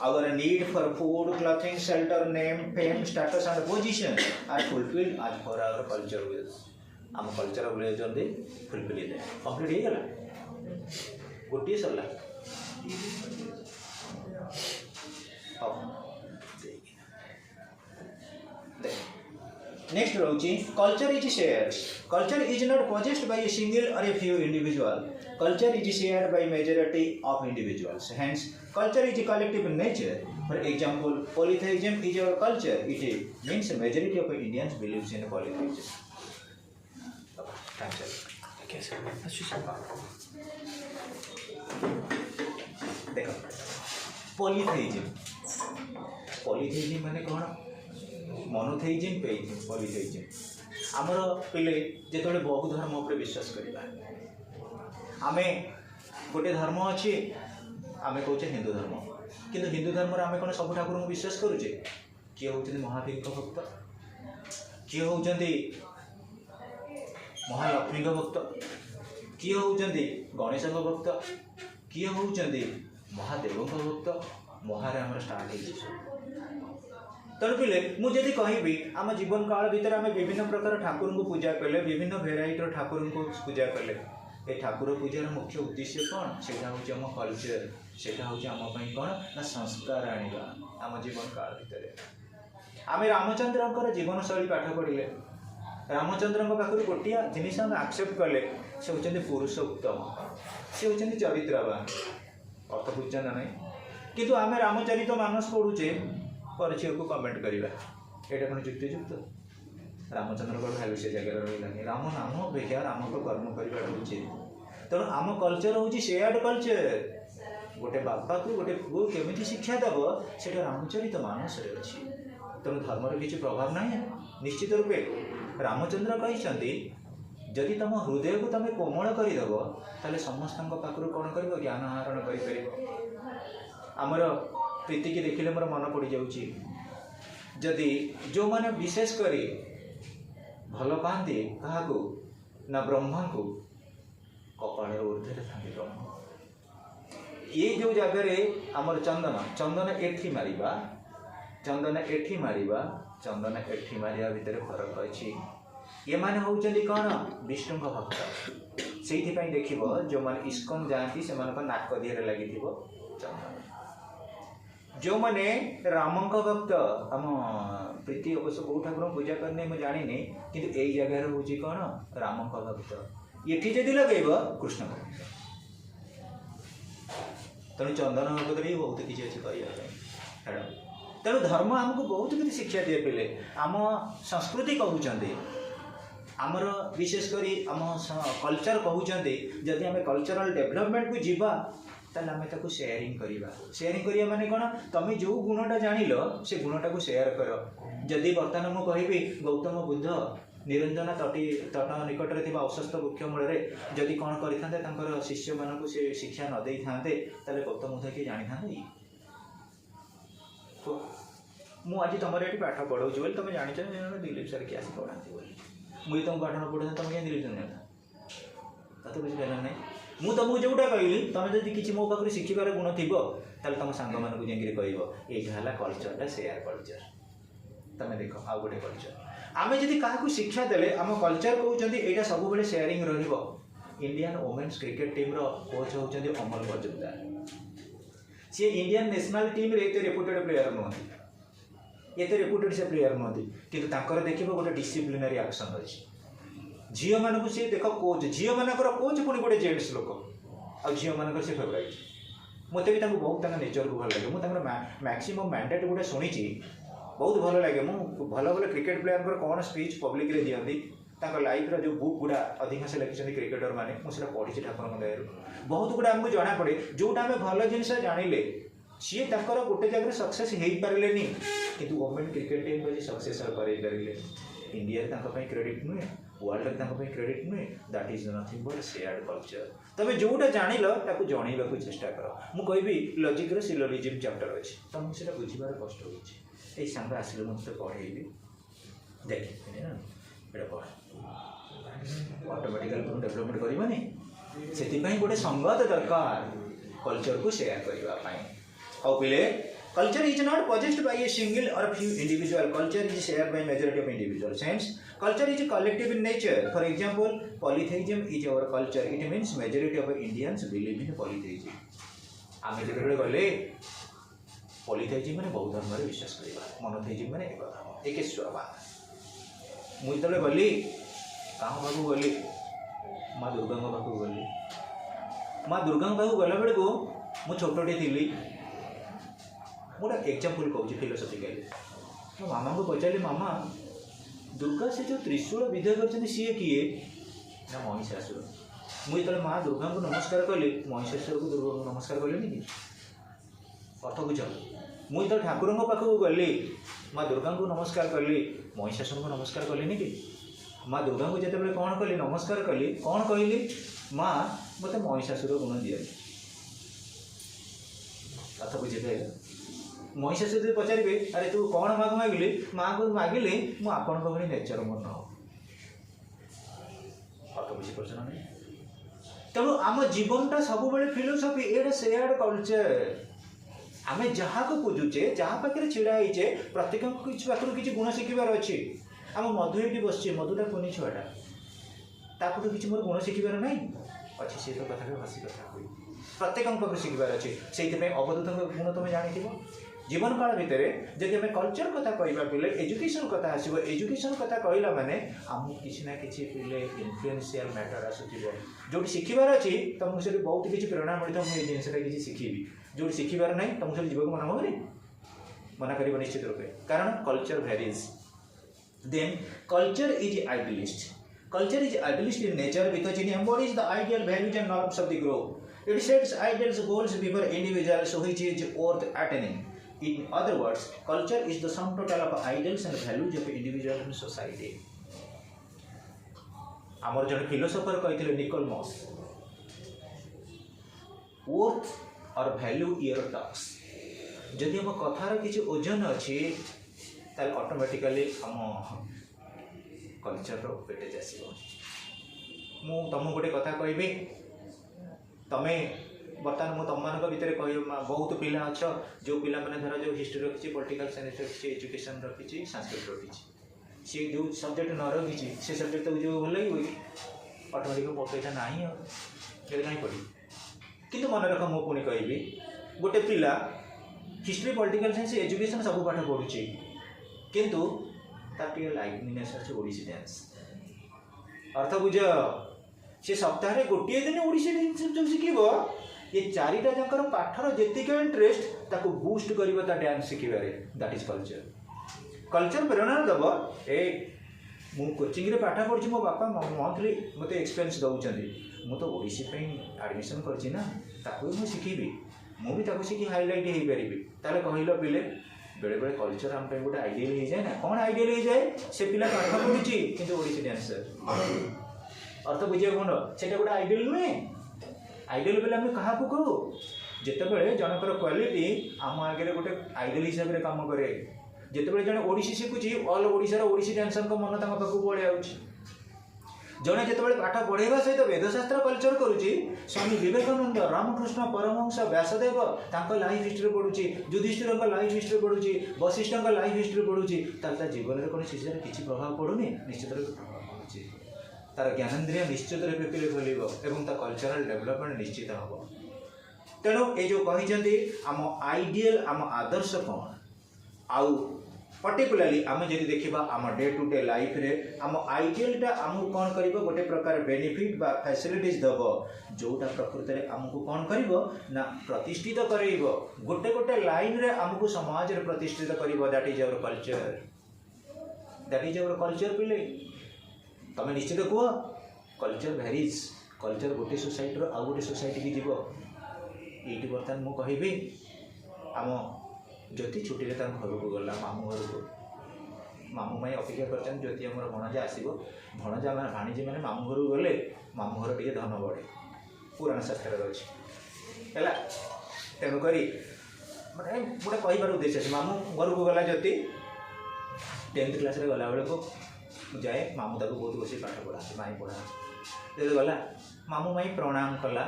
S1: our need for food clothing shelter name fame status and position are fulfilled आज फॉर आवर कल्चर विल्स आम कल्चर जल्दी फुलफिल कंप्लीट हो गला गोटे सरला नेक्स्ट रोची culture is shared culture is not possessed by a single or a few individual culture is shared by majority of individuals hence culture is a collective in nature for example polytheism is our culture it means a majority of Indians believes in polytheism देखो पॉलीथेइज्म माने कौन monotheism पॉलीथेइज्म आमर पिले जिते बहु धर्म पर विश्वास करवा आमे गोटे धर्म अच्छे आम कहे हिंदू धर्म किंतु हिंदू धर्म आम कौन सब ठाकुर को विश्वास करुचे किए होती महावीर भक्त किए होती महालक्ष्मी भक्त किए होती गणेश भक्त किए होती महादेव भक्त महाराम स्टार्ट हो तेणु पिले मुझे कहबी आम जीवन काल भितर आम विभिन्न प्रकार ठाकुर को पूजा कले विभिन्न भेराइटर ठाकुर को पूजा कले ए ठाकुर पूजार मुख्य उद्देश्य कौन से हूँ आम कल्चर से हूँ आम कौन ना संस्कार आनिबा आम जीवन काल भितर आम रामचंद्र जीवन शैली पाठ पढ़ले रामचंद्र पाखर गोटे जिनिस आम एक्सेप्ट कले से होती पुरुषोत्तम से होती चरित्रवान अर्थ बुझा ना नहीं किंतु आम रामचरित मानस पढ़ुचे पर झील को कमेंट करवा यहाँ कौन युक्तियुक्त रामचंद्र भाई से जगह रही राम नाम अपेक्षा राम को कर्म करवा उचित तेणु आम कल्चर हूँ शेयर्ड कल्चर गोटे बापा को गोटे पुओ केमी शिक्षा देव से रामचरित मानस अच्छी तेणु धर्मर किसी प्रभाव ना निश्चित रूपे रामचंद्र कहते जदि तुम हृदय को तुम कोमल करदेव ताले समस्त पाखर कौन कर ज्ञान आहरण कर आमर प्रीति की देखिले मोर मन पड़ जाऊँगी जदि जो माने विशेष करी भल पाती क्या ना ब्रह्मा को कपाल ऊर्धे था ब्रह्म ये जो जगह आमर चंदन चंदन एठी मारिबा चंदन एठी मारिबा चंदन एठी मारिया भितर फरक अच्छी ये माने होउचंदी कौन विष्णु भक्त से देख जो मैंने इस्कन जाती से नाक दिहरे लगी चंदन जो मैंने राम भक्त आम प्रीति अवश्य कौ ठाकुर पूजा करने मुझे जानी कि यही जगह हूँ कौन राम भक्त ये जदि लगे कृष्ण भक्त तेणु चंदन भक्त बहुत किसी अच्छी कह तेणु धर्म आमको बहुत किसी शिक्षा दिए पे आम संस्कृति कहते आमर विशेषकर आम कल्चर कहते जदि आम कल्चरल डेभलपमेंट को जीवा ताले आम ताको शेयरिंग करिया माने कौन तुम जो गुणटा जान से गुणटा को शेयर कर जदि बर्तमान मुझे कहि गौतम बुद्ध निरंजना तट निकट में अश्वस्थ वृक्ष मूल जदि कौन कर शिष्य मान से शिक्षा न दे था गौतम बुद्ध किए जानी था मुझे तुम ये पाठ पढ़ाऊँ बोली तुम जान दिलीप सर किए आसी पढ़ाती बोली मुझे तुमको पाठ न पढ़ा तुम क्या दिलीप सर जाना तो बुझिपार ना मुझे तुमको जोटा कहली तुम जब किसी मो पाखे शिखार गुण थी तुम सांग मानक जाकि कह ये कल्चरटा सेयार कल्चर तुम देख आउ गोटे कल्चर आम जब क्या शिक्षा देले आम कल्चर कहते यहाँ सब sharing Indian women's cricket team coach होती अमल मजुमदार सी इंडियन नेशनल टीम रे एते रेपुटेड प्लेयर नुहति एते रेपुटेड से प्लेयर नुहति किंतु ताकर देखिबो गोटे डिसिप्लिनरी एक्शन अछि झील मानक सी देख कोच झील मानकर कोच पुणी गोटे जेंट्स लोक आ झील मानकर से फेवरेट मत भी बहुत नेचर को भल लगे मुझे मैक्सिमम मैंडेट गोटे शुणी बहुत भल लगे मुझे भल भल क्रिकेट प्लेयर कौन स्पीच पब्लिक रे दियंती लाइफ जो बुक गुड़ा अधिकांश लिखिं क्रिकेटर मैंने मुझे पढ़ी ठाकुर दयार बहुत गुड़ा आमको जना पड़े जोटा आम भल जिनस जानिले सी गोटे जगह सक्सेस हो पारे कि वोमेन क्रिकेट टीम को सक्सेस पारे इंडिया क्रेडिट नुहे वर्ल्ड क्रेडिट नुहे that is nothing but shared culture तुम जोटा जान जनइबा चेष्टा कर मुझे लॉजिक सिलोजिज्म चैप्टर अच्छी तुमको सीटा बुझार कष्ट हो सांग आसिले मुझे पढ़ेबी देखिए पढ़ ऑटोमेटिकली तुम डेवलपमेंट करनी से गोटे संगत दरकार कल्चर को शेयर करने और पिले culture is not possessed by a single or few individual. Culture is shared by majority of individuals. Hence, culture is collective in nature. For example, polytheism is our culture. It means majority of Indians believe in polytheism. आम जो गले polytheism मैंने बौद्ध धर्म विश्वास करवा monotheism मैंने एकेश्वरवाद मुझे जो गली क्या पाक गली माँ दुर्गा पाक गली माँ दुर्गा पाक गला बेलू मुझे छोटे थी गोटे एग्जाम्पल कहूँ फिलोसफिकाली मो मामा को पचारि मामा दुर्गा से जो त्रिशूल विधेय कर सी किए ना महिषासुर मुझे जो माँ दुर्गा को नमस्कार कली महिषासुर को दुर्गा को नमस्कार कले कि अर्थ बुझ मुझे जो ठाकुर पाखक गली माँ दुर्गा को नमस्कार कली महिषासुर को नमस्कार कले कि माँ दुर्गा को जिते कौन कली नमस्कार कली कौन कहली माँ मत महिषासुर गुण दिए अर्थ बुझे महिषासुर जो पचारे अरे तू कौन माँ को मागिली माँ को मागिले मुझे आपण नेचर मन अर्थ बुझीपार ना तेणु आम जीवनटा सब फिलोसफी ये शेयर्ड कल्चर आम जहाँ को पूजुचे जहाँ पाखे छिड़ा होचे प्रत्येक पाखर किसी गुण शिखार अच्छे आम मधु ये बस मधुटा कुनी छुआटा ताकू किसी मोर गुण शिखार ना अच्छे सी तो कथा हसी कथा हुई प्रत्येक पाखे शिखार अच्छे से अवधूत गुण तुम जानी जीवन काल भितर जब आम कल्चर कथा कहवा पे एजुकेशन कथा आसो एजुकेशन कथा कहला माने आमको किसी ना कि पे इनफ्लुएंशियल मैटर आसूब जो शिखार अच्छी तुमको से बहुत किसी प्रेरणा मिलता मुझे जिनसा किसी शिखी जो शिखार ना तुमको से जीवन मना होनी मना कर निश्चित रूपे कारण culture varies then culture is idealist in nature because in embodies the ideal values and norms of the group it sets ideals goals before individuals which is worth attaining. In other words, culture is the sum total of ideals and values of individual and society. आमर जन philosopher कहते निकोलमस worth और value your talks जदि हम कथार किसी ओजन अच्छी ताल ऑटोमेटिकली हम कल्चर वेटेज आसो मु तुमको गोटे कथा कहबी तमें बर्तमान मुझे तुम मान भितर कह बहुत पिला अच्छ जो पिला मैंने धर जो हिस्ट्री रखी पॉलिटिकल साइंस रखी एजुकेशन रखी संस्कृत रखी सी जो सब्जेक्ट न रखी से सब्जेक्ट तो जो भल लगे कि ऑटोमेटिक पकईटा ना कहीं पढ़ी किंतु मन रख मु पुणी कहि गोटे पिला हिस्ट्री पॉलिटिकल साइंस एजुकेशन सब पाठ पढ़ुची किंतु तार लाइवलीनेस अच्छे ओडिसी डांस अर्थ बुझ से सप्ताह गोटे दिन ओडिसी डांस शिखब ये चारिटा जाकर पाठर जेतिक इंटरेस्ट ताको बूस्ट कर डांस शिखबार दैट इज कल्चर कल्चर प्रेरणा दब ए मु कोचिंग रे पाठ पढ़ी मो बापा मंथली मत एक्सपेरियंस दौरान मु तो ओडिसी एडमिशन करछि ना ताको मु शिखिबी मु भी ताको शिखी हाईलाइट हो पारि ताले कहल पिले बेले बेले कल्चर आम गोटे आइडियल हो जाए ना कौन आइडियल हो जाए से पिला पाठ पढ़ुची किंतु ओडिसी डांसर अर्थ बुझे कौन से गोटे आइडियल नुहे आइडियल बेले आम क्या कहू जितेबाला जनकर क्वालिटी आम आगे गोटे आइडियल हिसाब से कम करे जितेबाला जड़े ओडिसी शिखुची ऑल ओडिशार ओडिसी डांसर मन पाखक पड़े आउची जड़े जितेबाला पाठ पढ़ेगा सहित वेदशास्त्र कल्चर करुच्ची स्वामी विवेकानंद रामकृष्ण परमहंस व्यासदेव लाइफ हिस्ट्री पढ़ुची युधिष्ठिर लाइफ हिस्ट्री पढ़ुची वशिष्ठ लाइफ हिस्ट्री पढ़ुची जीवन में कौन शिष्य किसी प्रभाव पड़ूनी निश्चित प्रभाव पड़ुची तार ज्ञानेन्द्रिय निश्चित पिपिल खोल कल्चरल डेवलपमेंट निश्चित हम तेणु ये जो कहते आम आइडियल आम आदर्श कौन आउ पर्टिकुलाली आम जब देखा आम डे टू डे लाइफ रे आम आइडियलटा आमको कौन कर गोटे प्रकार बेनिफिट बा फैसिलिटीज दब जोटा प्रकृत में आमको कौन कर प्रतिष्ठित कर गोटे गोटे लाइन रे आमको समाज रे प्रतिष्ठित कर दैट इज आवर कल्चर पिले तमें निश्चित कह कल्चर भैरीज कल्चर गोटे सोसाइटी आउ गोटे सोसाइटी की जीव ये बर्तमान मुझे कहि आम ज्योति छुट्टी घर को गला मामू घर को मामू माई अपेक्षा कर ज्योति आम भणजा आसो भणजा भाणीजी मैंने मामू घर को गले मामू घर टे धन बढ़े पुराण शास्त्र अच्छे है तेणुक मैंने गोटे कहार उद्देश्य अच्छे मामू घर को गला ज्योति 10th क्लास गला बेलू जाए मामू ताको बहुत बस पाठ पढ़ा माई पढ़ा जब गला मामू माई प्रणाम कला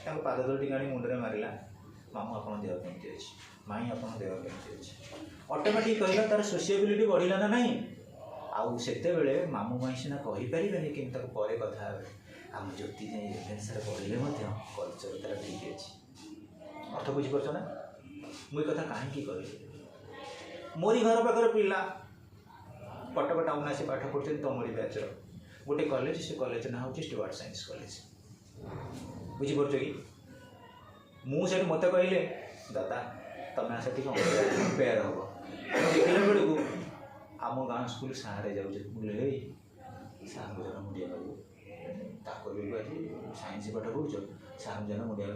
S1: पाद तल टी मुंडे मारा मामू आप देह केमती अच्छे माई आप देह केमती अच्छे ऑटोमेटिक कहला तार सोशिएबिलिटी बढ़ला ना नहीं आउ से मामू माई सीना कहीपर कि पर कथा आम ज्योति जाए रेफरेन्स पढ़ले कल्चर तार ठीक अच्छे अर्थ बुझीपार ना मुझे कथा कहीं कह मोरी घर पाखर पिला कटक टाउन आसी पाठ पढ़ते तमरी बैचर गोटे कॉलेज से कॉलेज ना हूँ स्टुअर्ट साइंस कॉलेज बुझीपार कि मुझे मत कहले दादा तमें आस पेयर हम देखला बेलू आम गाँव स्कूल सारे जाऊे बोले सार जन मुंडिया मारे साइंस पाठ पढ़ुच सार जन मुंडिया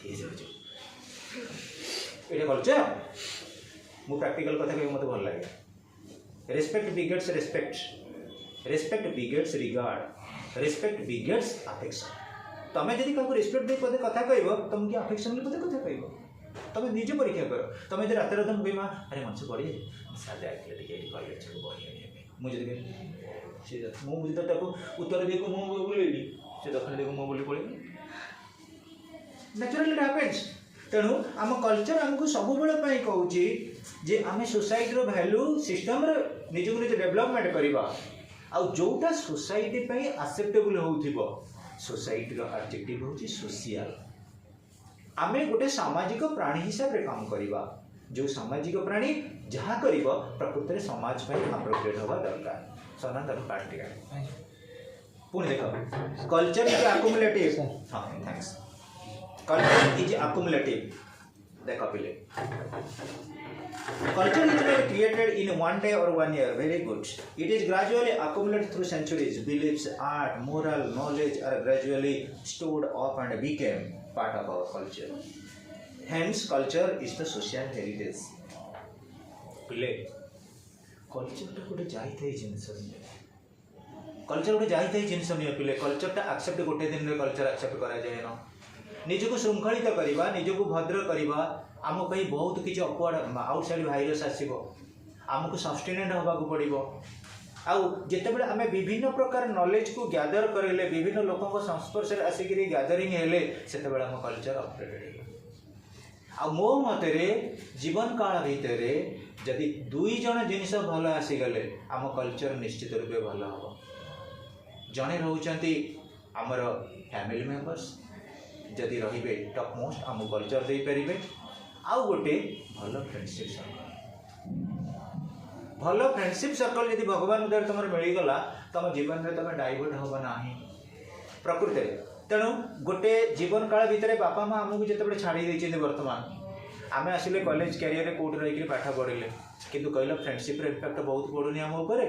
S1: किए जाऊँ ये कल्चर मु प्रैक्टिकल कथा कह मत भल लगे respect begets respect respect begets regard respect begets affection तमें जब क्या रेस्पेक्ट दे पदे कथा कह तुम कि अफेक्शन पदे कथा कह तुम निज परीक्षा कर तुम जो रात रात कह अरे मन से पढ़ी सार जाए कॉलेज पढ़ी मुझे मुझे तो उत्तर दिग मुझे बुलेली से दक्षिण दिग मुझे बुले पड़े नेचुराली हैपेंस तेणु आम कल्चर आमको सब कहूँ जे आम सोसाइटी वैल्यू सिस्टम निजक निज डेवलपमेंट करवा आउ जोटा सोसाइटी एक्सेप्टेबल हो सोसाइटी एडजेक्टिव हूँ सोशियल आम गोटे सामाजिक प्राणी हिसाब से काम करवा जो सामाजिक प्राणी जहाँ कर प्रकृत में समाज अप्रोप्रिएट हवा दरकार सना तक पार्टिका पुणी देख कल्चर इज आकुमुलेटिव हाँ थैंक्स कल्चर इज आकुमुलेटिव देख पिले culture is not created in one day or 1 year very good it is gradually accumulated through centuries beliefs art moral knowledge are gradually stored up and became part of our culture hence culture is the social heritage पिले culture टा गोटे जाई जिनस culture गोटे जाई जिनस नहीं पिले culture टा accept गोटे दिन में कल्चर एक्सेप्ट करा जाए न निजको श्रृंखलित करवा निजको भद्र करवा आम कहीं बहुत किसी अपवार्ड आउटसाइड भाइरस आसो आमको सस्टेनेट होगा पड़ो आउ जितेबाला आम विभिन्न प्रकार नॉलेज को गैदर करेले विभिन्न लोकों संस्पर्श आसिक गैदरिंग हेले से आम कल्चर अपडेटेड आ मो मतरे जीवन काल भितर जदि दुई जन जिनस भल आसीगले आम कल्चर निश्चित रूपे भल हम जड़े रोचंती आमर फैमिली मेंबर्स जदि रे टॉप मोस्ट आम कल्चर दे पारे आउ गोटे भल फ्रेंडशिप सर्कल भल फ्रेंडशिप सर्कल यदि भगवान द्वारा तुम मिलगला तुम जीवन में तुम डाइवर्ट हम ना प्रकृति तेणु गोटे जीवन काल भितर बापा माँ आमको जिते छाड़ी देते बर्तमान आम आसिले कॉलेज कैरियर कौट रही पाठ पढ़िले किंतु कहल फ्रेंडशिप इम्पैक्ट बहुत पड़ूनी आम उपर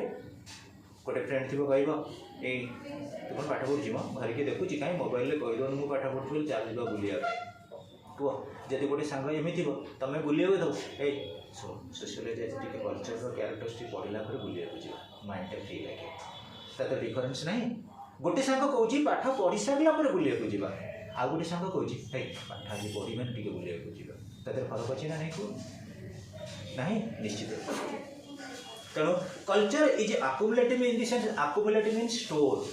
S1: गोटे फ्रेंड थी कह तू कौन पाठ पढ़ुची धरिकी देखुची कहीं मोबाइल कहीदन मुझे पाठ पढ़ुची चल जा बुलिया कह जदि गोटे सांग एमती तुम बुलिया दो ए सोशियोलोजी टी कल्चर क्यारेक्टरिस्टिक पढ़ला बुलिया जा माइंड फ्री लगे तो डिफरेन्स ना गोटे सांग कौच पाठ पढ़ी सारा बुलिया जा आ गोटे सांग कौच पाठ आज पढ़ी मैंने टी बुलिया जा फरक अच्छे ना नहीं निश्चित तेणु culture is accumulative in the sense accumulative mean store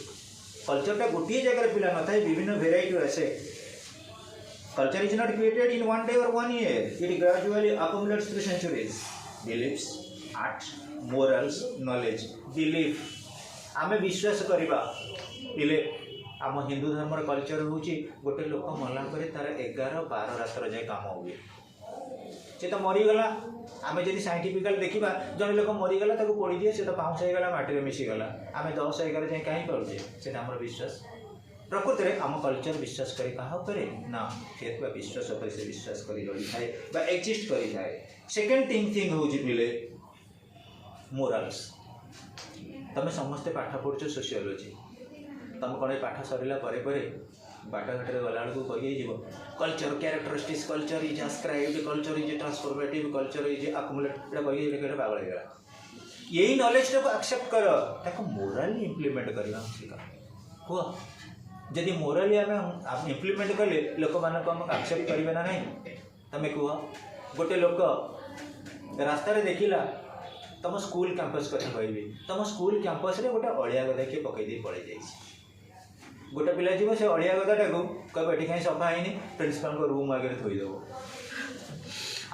S1: कल्चरटा गोटे जगह पिला न था विभिन्न भेराइटी आसे culture is not created in one day or one year it gradually accumulates through centuries beliefs art morals knowledge belief आमे विश्वास करबा इले आम हिंदू धर्म कल्चर होची गोटे लोक मरला पर तार 11-12 रात्र जाए काम हुए से तो मरीगला आम जब साइंटिफिकल देखा जड़े लोक मरीगला पोड़ी दिए से तो पाउंस होगा माटी में मिसीगला आम 10-11 जाए कहीं पाचे से आम विश्वास प्रकृति में आम कल्चर विश्वास करे क्या करे ना फेथ विश्वास से विश्वास कर रही थाए एक्जिस्ट करी थाए सेकेंड थिंग हूँ पिले मोराल्स तुम समस्ते पाठ पढ़ुच सोशियोलोजी तुम कौन पाठ सरला बाटघाटे गला कही culture characteristics culture is ascribed culture is transformative culture is accumulated कही पागल होगा यही नॉलेज को एक्सेप्ट कर ताको मोराली इम्प्लीमेंट करना शिखा कह जदि मोराली आम इम्प्लीमेंट कले लोक मानक एक्सेप्ट करेंगे ना नहीं तुम कह गोटे लोक रास्तार देखला तुम स्कूल कैंपस कथा कहबी तुम स्कूल कैंपस रे गोटे अड़िया गदा किए पकईदे पड़े जाइए गोटे पिला जीव से अड़िया गदाटा को कह ये कहीं सफा है प्रिंसिपाल रूम आगे थोदेव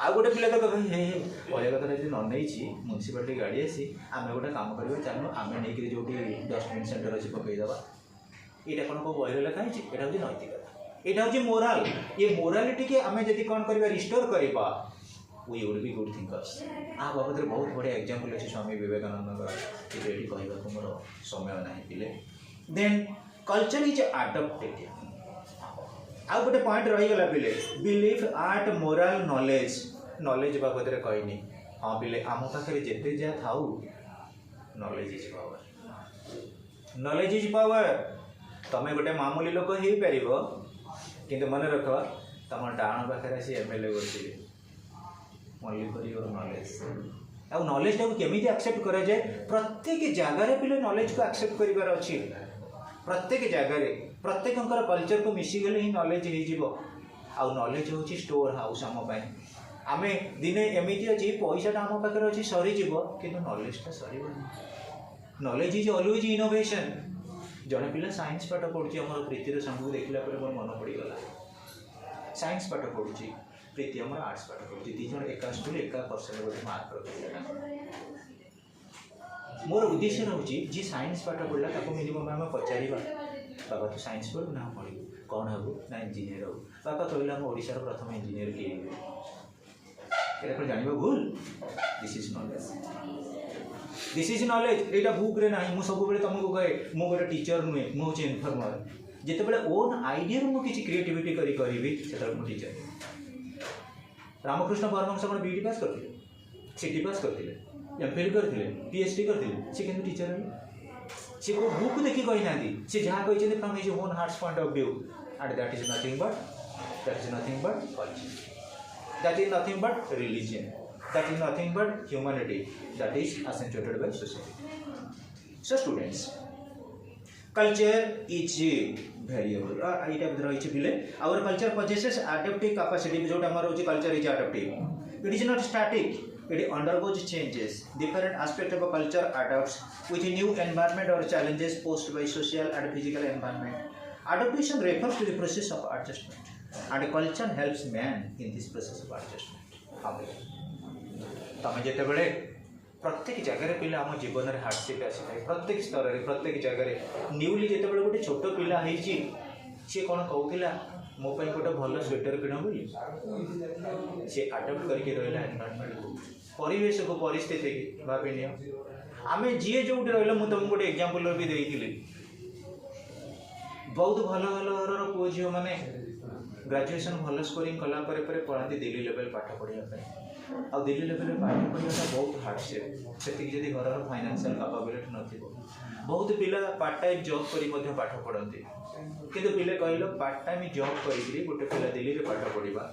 S1: आ गोटे पिला तो कह हे अड़िया गदाटा जी न नहीं म्यूनिसिपालिटी गाड़ी आसी आम गोटे कम कर चलो आम नहीं जो डस्टबिन सेंटर अच्छे पकईदे ये कौन को बही लिखाई यहाँ हूँ नैतिकता यहाँ हूँ मोराल ये मोरालिटी के आम जब कौन कर रिस्टोर करवा we would be good thinkers आ बाबद बहुत बढ़िया एग्जांपल अच्छे स्वामी विवेकानंद ये कहवाक मोर समय ना पिले देन कल्चर इज अडप्टेड आ गोटे पॉइंट रहीगला पिले belief art moral knowledge knowledge बाबद कहनी हाँ पिले आम पाखे जिते जहाँ थाऊ knowledge is power knowledge is power तमें गोटे मामूली लोक हो पार कि मन रख तुम डाण पाखे आसी एमएलए बसले ओनली फॉर योर नॉलेज आ नॉलेज टाइम केमी एक्सेप्ट करा जाए प्रत्येक जगार पिले नॉलेज को एक्सेप्ट करार अच्छी प्रत्येक जगार प्रत्येक कल्चर को मिसीगले ही नॉलेज हो नॉलेज हूँ स्टोर हाउस आम आम दिने एमती अच्छी पैसाटा आम पाखे अच्छी सरीज कि नॉलेजटा sir knowledge is always innovation जड़े पिला साइंस पाठ पढ़ुची आम प्रीतिर सांग देखला मोर मन पड़गला साइंस पाठ पढ़ुची प्रीति आम आर्ट्स पाठ पढ़ुची दीज एका स्कूल एका पर्सन गोटे मार्क रखा मोर उद्देश्य रोचे जी साइंस पाठ पढ़ला मिनिमम आम पचार बाबा तो साइंस पढ़ू ना पढ़ू कौन हबू ना इंजीनियर हूँ बाबा कहला आम ओडिशार प्रथम इंजीनियर किए ये जानवा भूल this is knowledge this is knowledge यहाँ बुक रे ना मुझे सब तुमको कहे मु गोटे टीचर नुहे मुझे इनफर्मर जिते ओन आइडिया मुझे क्रिएटिविटी करी से टीचर रामकृष्ण परमहंस कौन बीडी पास करते सीटी पास करते एमफिल करते पीएचडी करते सी केमती टीचर है सी को बुक देखी कही ना सी जहाँ कही from his own hearts point of view and that is nothing but culture that is nothing but religion that is nothing but humanity that is accentuated by society. So students, culture is variable. Ita रही पिले our culture possesses adaptive capacity. जो हमारा होची culture is adaptive. It is not static. it undergoes changes. Different aspects of a culture adapts with a new environment or challenges posed by social and physical environment. Adaptation refers to the process of adjustment, and culture helps man in this process of adjustment. तमें जितेबले प्रत्येक जगह पिला आम जीवन में hardship आसी था प्रत्येक स्तर में प्रत्येक जगह न्यूली जितेबले गोटे छोट पिला सी कौन कहूला मो गोटे भल स्वेटर किण बोली सी आडप्ट करके रहा एनवायरमेंट को परिवेश को परिस्थिति की भावी नि आम जी जो रहा मुझे तुमको गोटे एग्जांपल भी देती बहुत भल भल पुओ झील मैंने ग्रेजुएशन भल स्कोरिंग कलापर पढ़ाती दिल्ली लेवल पाठ पढ़ाई आ दिल्ली लेवल पाठ पढ़ाटा बहुत हार्डशिप से घर फाइनेंशियल कैपेबिलिटी नथी बहुत पिला पार्ट टाइम जॉब करी पाठ पढ़ती किंतु पिले कहल पार्ट टाइम जॉब करी गोटे पिला दिल्ली में पाठ पढ़ा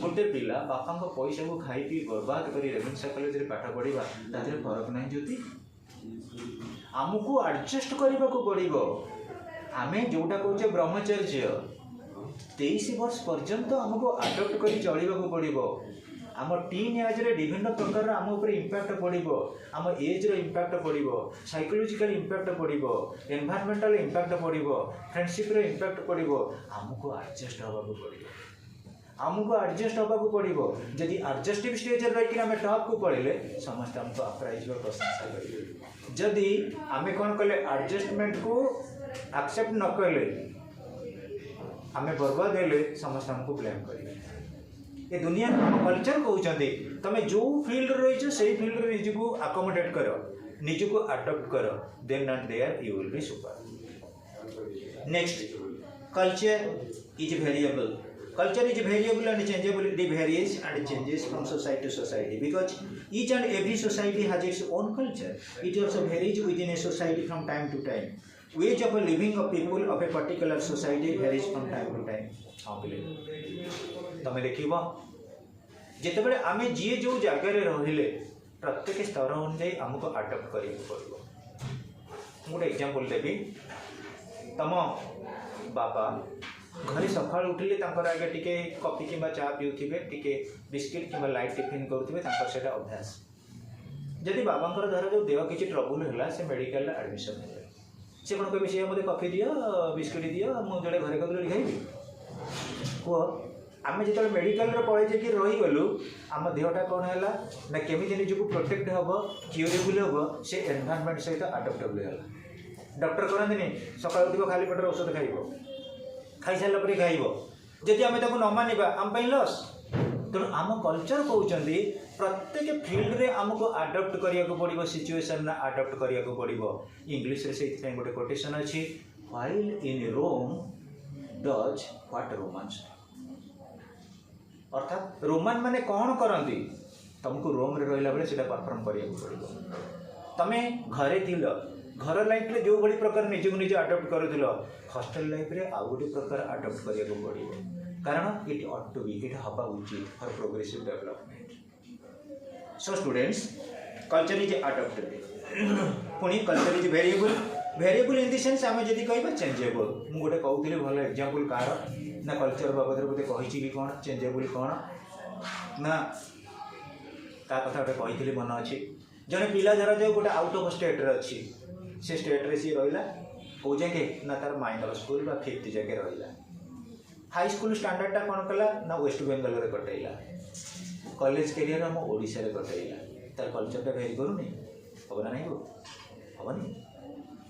S1: गोटे पिला बापा पैसा को खाई पी बर्बाद कर रेवेन्सा कॉलेज में पाठ पढ़ा तादेह फरक ना ज्योति आमको एडजस्ट करने को पड़ो आम जोटा कहे ब्रह्मचर्य 23 वर्ष पर्यंत आमको आडप्ट कर चलने पड़ो आम टीन एज रे विभिन्न प्रकार आम उपर इंपैक्ट पड़ो आम एज रो इंपैक्ट पड़ो साइकोलॉजिकल इंपैक्ट पड़ो एनवायरमेंटल इंपैक्ट पड़ो फ्रेंडशिप रो इंपैक्ट पड़ो आमको एडजस्ट होगा पड़ो आमको एडजस्ट होगा पड़ो जदि एडजस्टिव स्टेज रही आम टॉप को पड़े समस्त आमको अप्राइज प्रशंसा करेंगे जदि आम कौन कले एडजस्टमेंट को एक्सेप्ट न कले आम बर्बाद हेले समस्त हमको ब्लेम करेंगे ये दुनिया कल्चर कहते तुम जो फील्ड रही से फील्ड निजको आकोमोडेट कर निजको अडप्ट कर then and there you will be super next culture is variable culture is variable and changeable it varies and changes from society to society because each and every society has its own culture it also varies within a society from time to time ways of living of people of a particular society varies from time to time तुम देख जिते बड़े आम जी जो जगार रहिले प्रत्येक स्तर अनुजाई आमको आडप्ट करने पड़ो गोटे एग्जांपल देवी तुम बाबा घरे सकाल उठिले आगे टिके कॉफी किंबा चा पिउथिबे टिके बिस्किट किंबा लाइट टिफिन करुथिबे सेटा अभ्यास जदि बाबांकर धर जो देह किसी ट्रबुल है से मेडिकल एडमिशन है से कौन कहे सी मत कॉफी दियो बिस्किट दियो मुझे घरे कदली खाइबी कह आम जो मेडिकल पड़े जाकि रहीगलु आम देहटा कौन है ना केमी निजक प्रोटेक्ट हम क्यूरेबल हम से एनवायरमेंट सहित आडप्टेबल है डॉक्टर कहते सकाल उठ खाली पेटर औषध खाइब खाई सारा पर खाइब जदि आम न मानिबा आम लॉस तेणु आम कल्चर कहते प्रत्येक फिल्ड रे आमको आडप्ट करने को पड़ो सिचुएशन आडप्ट करने को पड़ो इंग्लीश रे से गोटे कोटेशन अच्छी while in Rome does what Romans अर्थात रोमान माने कौन करती तुमको रोम रे रहिला बेले सेटा परफॉर्म करने को पड़ो तमे घरे थिल घर लाइफ रे जो बड़ी प्रकार निजक निज आडप्ट करुल हॉस्टल लाइफ रे आउ गोटे प्रकार आडप्ट करने को पड़ो कारण it ought to be it हवा उचित for progressive development so students culture is adaptable पुणी culture is variable variable in the sense आम जदि कहबा चेंजेबल मु गोटे कहूली भल एग्जांपल कार ना कल्चर बाबद बोधे कही कि कौन चेंजेबल कौन ना ता कथा गोटे कही मन अच्छी जड़े पिला धरा जाए गोटे आउट ऑफ स्टेट रे अच्छी से स्टेट रे सी रहा कौ जगह ना तार माइनर स्कूल बा 5th जगह रहा हाई स्कूल स्टैंडर्डटा कौन कला ना वेस्ट बेंगल रे कटैला कॉलेज कैरियर हम ओडिशा रे कटैला तार कल्चरटा भेरी करूनी हम ना नहीं हेनी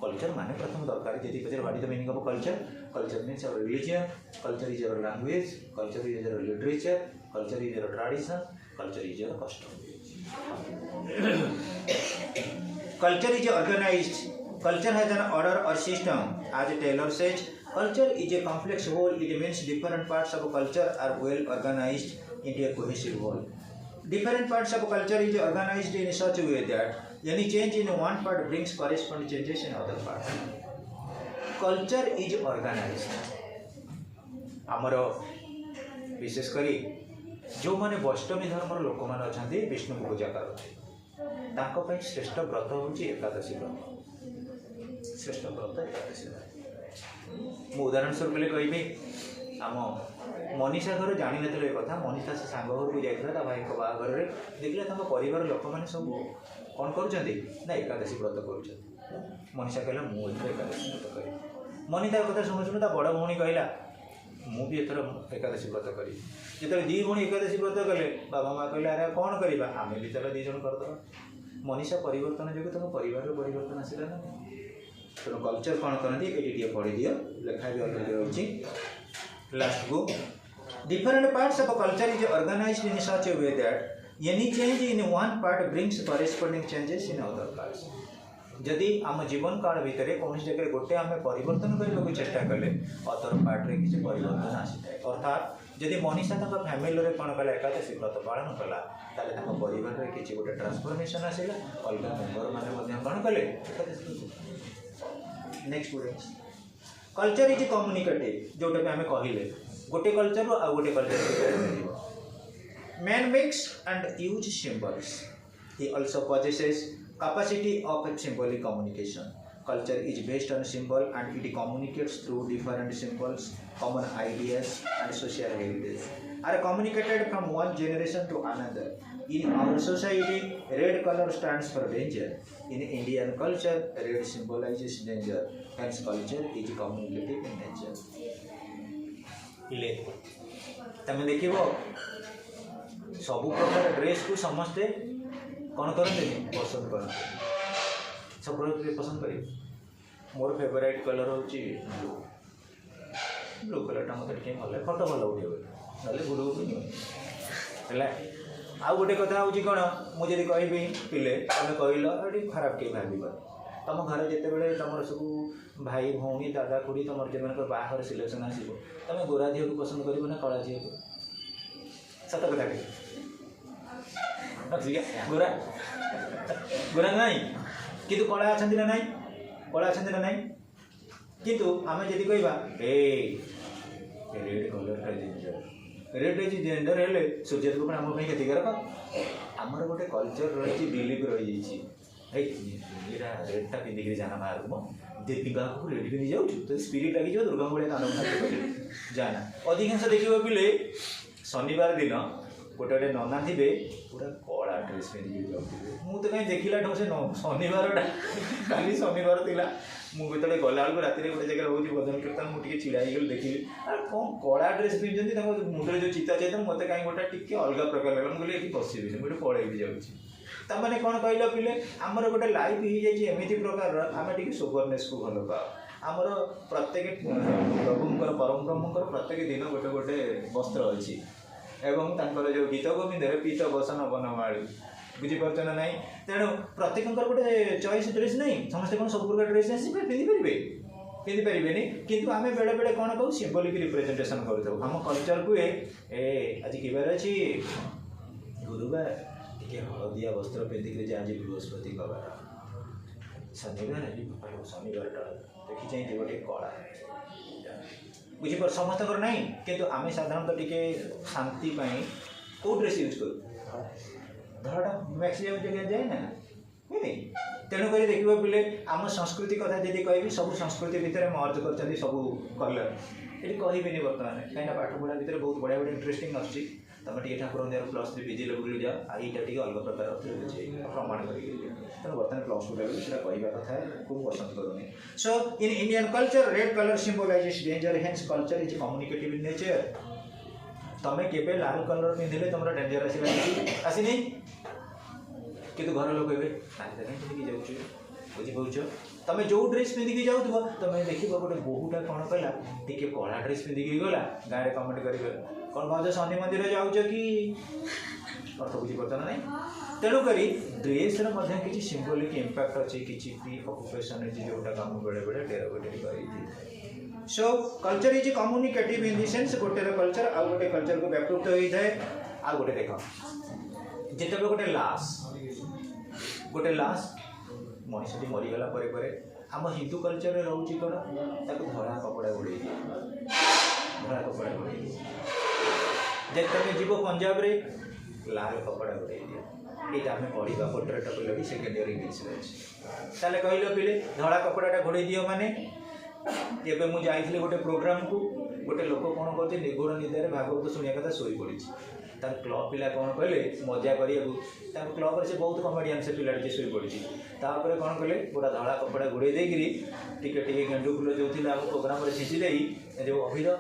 S1: कल्चर माने प्रथम दरकार जदि पचार what is the meaning of culture culture means our religion culture is our language culture is our literature culture is our tradition culture is our custom culture is organised culture has an order or system as Taylor says culture is a complex whole it means different parts of culture are well organized into a cohesive whole different parts of culture is organized in such a way that any change in one part brings corresponding changes in other parts culture is organized आमर विशेष करी जो माने वैष्णवी धर्म लोक मैंने अच्छा विष्णु पूजा करते श्रेष्ठ व्रत हूँ एकादशी व्रत श्रेष्ठ व्रत एकादशी व्रत मु उदाहरण स्वरूप कहि आम मनीषा घर जानी नथिले कथा मनीषा से सांग घर को जाइଥିଲା ता भाई को बाहागर रे देखले तांको परिवार लोक माने सब कोन करूछंती ना एकादशी व्रत करूछंती मनीषा कहला मु एकादशी व्रत करी मनीषा कथा सुनु सुनु ता बड़ भौणी कहला मु भी एथर एकादशी व्रत करी जेतले दी भौणी एकादशी व्रत कले बाबा माँ कहले अरे कोन करबा आमे भी चलो दी जण करदो मनीषा परिवर्तन जो तुम परिवार परिवर्तन आसला ना तेणु कल्चर कौन करती ये पढ़ी दियो लेखा भी अलरेडी रही लास्ट को different parts of culture is organized in such a way that any change in one part brings corresponding changes in other parts जदि आम जीवन काल भितर कौन जगह गोटे आम परिवर्तन करने को चेष्टा कले अदर पार्ट में किसी परिवर्तन आसी थाए अर्थात जदि मनीषा फैमिली में कौन कला एकादशी व्रत पालन कला ताले परिवार में किसी गोटे ट्रांसफॉर्मेशन आसला अलग मेम्बर मैंने कौन कले next students culture is communicative जोटा भी आम कहले गोटे कल्चर आउ गोटे culture man mix and use symbols he also possesses capacity of symbolic communication. Culture is based on symbol and it communicates through different symbols, common ideas and social heritage are communicated from one generation to another. In our society, red color stands for danger. In Indian culture, red symbolizes danger. Hence, culture is communicative in nature. तमें देखिबो सबु प्रकार dress को समस्ते कौन करते पसंद करते सब पसंद कर मोर फेवरेट कलर हूँ ब्लू ब्लू कलरटा मतलब क्या भल फटो भल उठे ना ब्लू भी है आउ गोटे कथा हूँ कौन मुझे कहबी पिले तुम कहल ये खराब किए भाव तुम घर जिते बड़े तुम सब भाई भौणी दादा खुड़ी तुम जो बाहर सिलेक्शन आसो तुम गोरा झील को पसंद कर ना कला झील को सत कथा गोरा गोरा नाई किंतु कला अच्छा ना नाई कला अच्छा ना नाई किंतु आम जी कहवा रेड कलर रेड जेंडर हेले सूर्यदेव आम क्षतिकारक आमर गोटे कल्चर रही बिलीव रही रेडटा पिंधिक जाना बाहर को देवी बाहर रेड पिंधि जाऊँ तो स्पिरिट लगी दुर्गा भाई कान जाना अधिकांश देखा पिले शनिवार दिन गोटे गोटे नना थे पूरा कला ड्रेस पिंधिक जाऊे मुझे कहीं देखला से शनिवार काली शनिवार थी मुझे गला बेलू रात गोटे जगह रोज भजन कीर्तन मुझे छिड़ा देखिली आर कौन कला ड्रेस पिंधि मुंडे जो चिता चाहिए मत कहीं गोटे टी अलग प्रकार लगे मुझे ये बसबी मुझे पलैबी जाऊँगी तमें कौन कहल पिले आमर गोटे लाइफ हो जाए एमती प्रकार आम टी सोबरनेस को भल पाओ आमर प्रत्येक प्रभुंर परम ब्रह्मकर प्रत्येक दिन गोटे गोटे वस्त्र अच्छी एवं तांकर जो गीत गोविंद पीत बसन बनमाड़ी बुझीपार ना नाई तेणु प्रत्येक गोटे चॉइस ड्रेस नहीं समस्ते कौन सब प्रकार ड्रेस पिंधि पारे किंतु आम बेले बेले कौन कहू सिम्बोलिक रिप्रेजेंटेशन कर आम कल्चर को आज किबार अच्छी गुरुवार टे हलदिया वस्त्र पिंधिक आज बृहस्पति बार शनिवार शनिवार देखी चाहिए गोटे कला बुझीपार समस्त ना किंतु आम साधारणतः टी शांति कौ ड्रेस यूज कर धड़ा मैक्सिमम जगह जाए ना तेणुक देखा पिले आम संस्कृति कथा जी कह सब संस्कृति भितर मर्ज कर सब कलर ये कहबी बर्तमान कहीं पाठ पढ़ा भितर बहुत बढ़िया बढ़िया इंटरेस्टिंग आसूँ तुम टे ठाकुर +3 PG लेवल जाओ यहाँ टे अलग प्रकार प्रमाण कर बर्तमान +2 लेवल से कहवा कथा खूब पसंद करूनी so in Indian culture red colour symbolises danger hence culture is communicative in nature तुम्हें केवे लाल कलर पिंधिले तुम डेंजर आसनी कितु घर लोग कहे पिंधिकी जाऊँ बुझीपार तुम जो ड्रेस पिंधिकी जाऊँ तुम देख गोटे बहुटा कौन कला टी कला ड्रेस पिंधिकी गला गाँव में कमेंट कर कौन भाज शनि मंदिर जाऊँ कि अर्थ बुझीपार ना नहीं तेणुक ड्रेस किसी सिम्बोलिक इम्पैक्ट अच्छी किसी प्री ऑक्युपेशन अच्छी जोटा काम बेले बेले डेरोगेटरी कर सो culture is communicative in the sense गोटे कल्चर आउ गोटे कल्चर को व्यापृत होता है आ गोटे देख जिते गोटे लाश मनीषटी मरीगला आम हिंदू कल्चर रोचे कौन धड़ा कपड़ा घोड़े धड़ा कपड़ा घोड़े जब तुम जीव पंजाब रे लाल कपड़ा घोड़े दिए यहाँ आम पढ़ा portrait of lady second year English ताले कहल पिले धड़ा कपड़ाटा घोड़े दियो माने एबे मु जाइथिले गोटे प्रोग्राम को गोटे लोक कौन कर निगुण निदार भागवत शुणा कथा शोई पड़ी क्लब पिला कौन कहले मजा करने क्लब से बहुत कमेडियन से पिला शोई पड़ी कौन कले पूरा धड़ा कपड़ा गुड़े देकरी टिके टिके गेंडु फुल जो थी आम प्रोग्राम छींची दे जो अभिर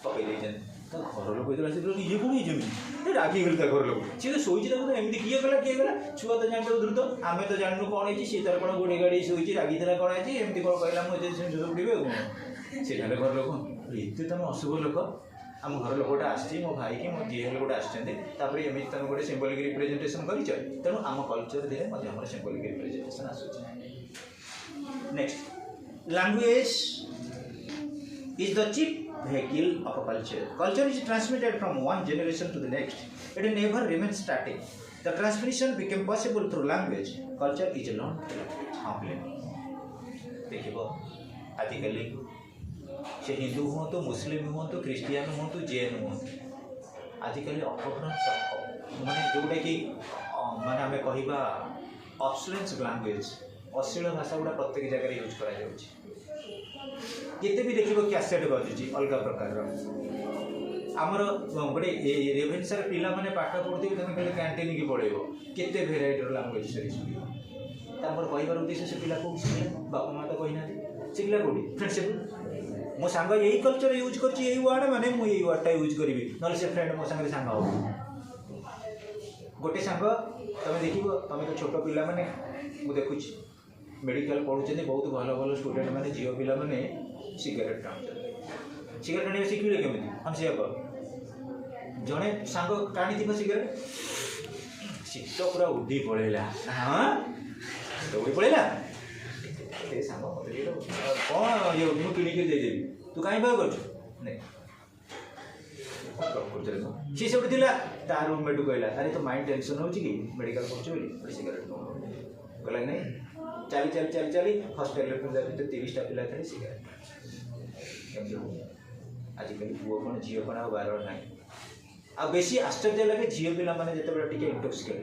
S1: पकई देते घर लोग ये कौन ये रागी गली घर लोग सी तो शोची तो एमती किए गला छुआ तो जान द्रुत आम तो जानू कौन है सी तार कौन गोड़े गाड़ी शोची रागी था कौन है एमती कौन कहला मुझे उड़े से घर लोग ये तुम अशुभ लोक आम घर लोकटा आसी मो भाई की मो जी गोटे आसमें एमती तुम गोटे सिम्बोलिक रिप्रेजेंटेशन कर तेणु आम कल्चर धीरे आम सिम्बोलिक रिप्रेजेंटेशन आसूँ next language is the chief vehicle of a culture. Culture is transmitted from one generation to the next. It never remains static. The transmission became possible through language. Culture is learned through language. देखिए आजिकल से हिंदू हुआ तो मुस्लिम हुआ तो Christian हुआ तो जैन हुआ आजिकल अपभ्रंश माने जोटा कि माने आम कहवा ऑब्सोलेंस लैंग्वेज अश्लील भाषा गुड़ा प्रत्येक जगह यूज करा केते भी देखिबो कैसेट बजुची अलग प्रकार आमर गोटे रेभेन्सार पिला माने पाठ पढ़ुथि तुम कहले कैंटीन की पळेबो केते भेराइटी लैंग्वेज सरी सुनिबो तापर कहबार उद्देश्य से पिला को सिखला बापा माता कहिना सिखला कोडी फ्रेंडशिप मो सांग यही कल्चर यूज करछि यही वर्ड माने मु यही वर्ड टा यूज करबी नले से फ्रेंड मो संगे सांग हो गोटे सांग तमे देखिबो तमे तो छोट पिला माने मु देखुछि मेडिकल पढ़ुचे बहुत भल भल स्टूडेंट मैंने झील पिला मैंने सिगरेट टाणुचे सिगरेट टाणी शिखिले केमी हम से जड़े सांग टाणी थी सिगरेट शीत पूरा उड़ी पड़ेगा हाँ उड़ी पड़ेगा सांग मत कौन ये मुझे किणिक देदेवी तू कहीं भाव कर सी सब ता रूममेट कहला अरे तो माइंड टेंशन हो मेडिकल पढ़ुचे सिगरेट कहला नहीं चली चली चली चली हस्टेल भर 30टा पिला थे सिगरेट आजिकल पुओ कौन झील कौन आ बार ना आ बेसी आश्चर्य लगे झील पिला माने जिते टिके इंटॉक्सिकेट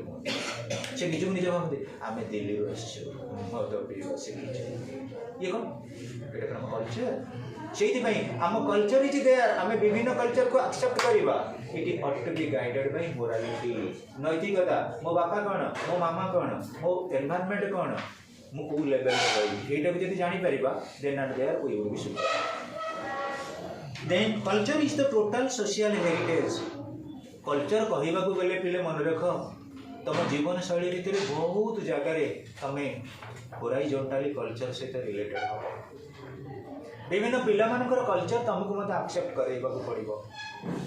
S1: से निजक निज भावते आम दिल्ली मद पीवा ये कौन ये आम कल्चर से आम कल्चर इज देयर आम विभिन्न कल्चर को एक्सेप्ट करवा it ought to be guided by morality नैतिकता मो बापा कौन मो मामा कौन मो एनवायरनमेंट कौन मु को लेवल एटा भी जदि जानि परिबा then and there we will be super then culture is the total social heritage culture कहवा को गले पिले मन रख तुम जीवन शैली भितर बहुत जगार तुम हॉरिजॉन्टली कल्चर सहित रिलेटेड हो विभिन्न पिला मानकर कल्चर तुमको मत एक्सेप्ट करैबा को पड़िबो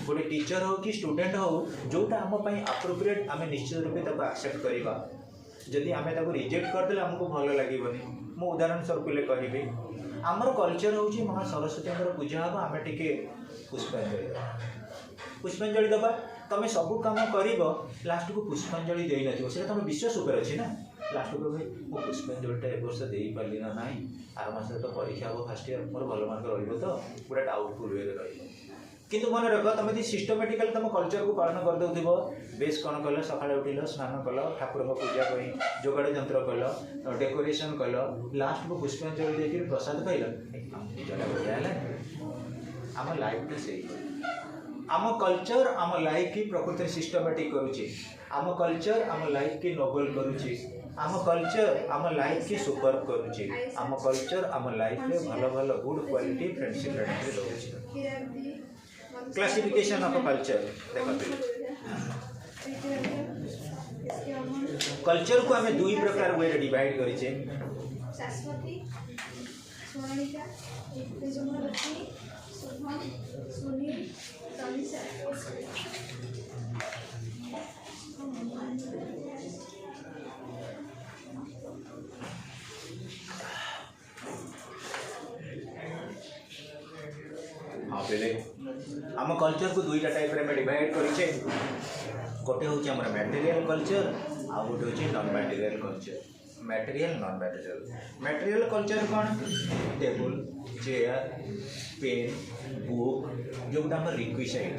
S1: गोटे टीचर हो कि स्टूडेंट हो जोटा आम पई एप्रोप्रिएट आम निश्चित रूप से एक्सेप्ट करवा जदि आम रिजेक्ट करदे आमको भल लगे मु उदाहरण स्वरूप कहि आमर कल्चर हूँ महा सरस्वती पूजा हम आम टे पुष्पांजलि दबा तुम सब कम कर लास्ट को पुष्पांजलि दे न से तुम विश्वास उपर अच्छी ना लास्ट को मो पुष्पांजलिटा ए वर्ष दे पारि ना ना आर मास तो परीक्षा हम फास्ट इयर मोर भल मार्क रही तो पूरा डाउटफुल वे रही किंतु मन रख तुम यदि सिस्टमेटिकल तुम कल्चर को पालन कर दो बेस कौन कल सकाଳେ उठिल स्नान कल ठाकुर पूजा कर जोगाड़ जंत्र कल डेकोरेशन कल लास्ट को पुष्पांजलि देकर प्रसाद पाइल आम लाइफ से आम कल्चर आम लाइफ की प्रकृति सिस्टमेटिक करुचे आम कल्चर आम लाइफ की नोबल करुचे आम कल्चर आम लाइफ की सुपर करुचे आम कल्चर आम लाइफ में भल भल गुड क्वालिटी फ्रेंडशिप रोचे क्लासिफिकेशन ऑफ कल्चर देखते कल्चर को हमें दुई प्रकार वे डिवाइड करिचे हाँ पहले आम कल्चर को दुईटा टाइप रे डिवाइड करिचे गोटे हूँ आम मटेरियल कल्चर आ गोटे हूँ non material culture material non material culture कौन टेबल चेयर पेन बुक जोटा आम रिक्विसाइट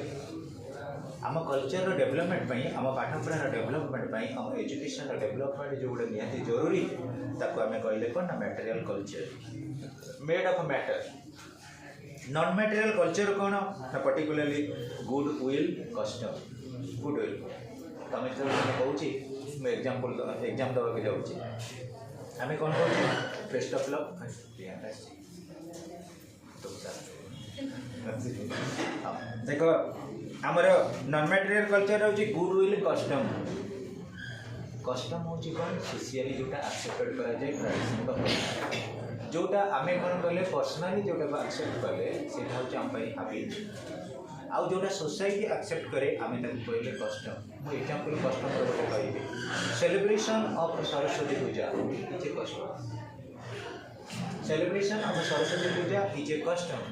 S1: आम कल्चर डेवलपमेंट आम पाठपढ़ार डेवलपमेंट आम एजुकेशन डेवलपमेंट जो गोटे निहाती जरूरी ताको आम कहले कौन ना material culture made of matter non material culture कौन ना particularly good will custom good will तुम जो कहूँ एग्जाम्पल एग्जाम देवा जाऊँगी आम कौन कौन बेस्ट ऑफ लक देख आमर नॉन मटेरियल कल्चर हूँ गुड विल कस्टम कस्टम हूँ कौन सोशियली जोटा एक्सेप्टेड करा जाए ट्रेडिशन जोटा आम कौन कले पर्सनाली जोटा एक्सेप्ट कले से आम हाबिट आउ जोटा सोसाइटी एक्सेप्ट करे आम कहले कस्टम मुझे एग्जाम्पल कस्टम गोटे कहि celebration of Saraswati Puja is a custom celebration of Saraswati Puja is a custom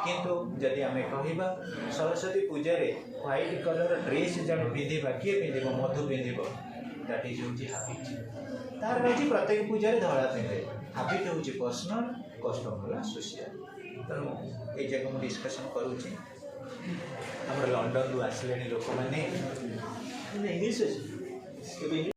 S1: किंतु जदि आम कहवा Saraswati Puja white colour dress जन पिंधा किए पिंध मधु पिंध दैट इज हूँ हाबिट तार हूँ प्रत्येक पूजा धड़ा पिंधे हाबिट हूँ पर्सनल कस्टम है सोशियल तेणु ये जगह मुझे डिस्कसन करुँची आम लंडन रु आसिले लोक मैंने इंग्लीश अच्छे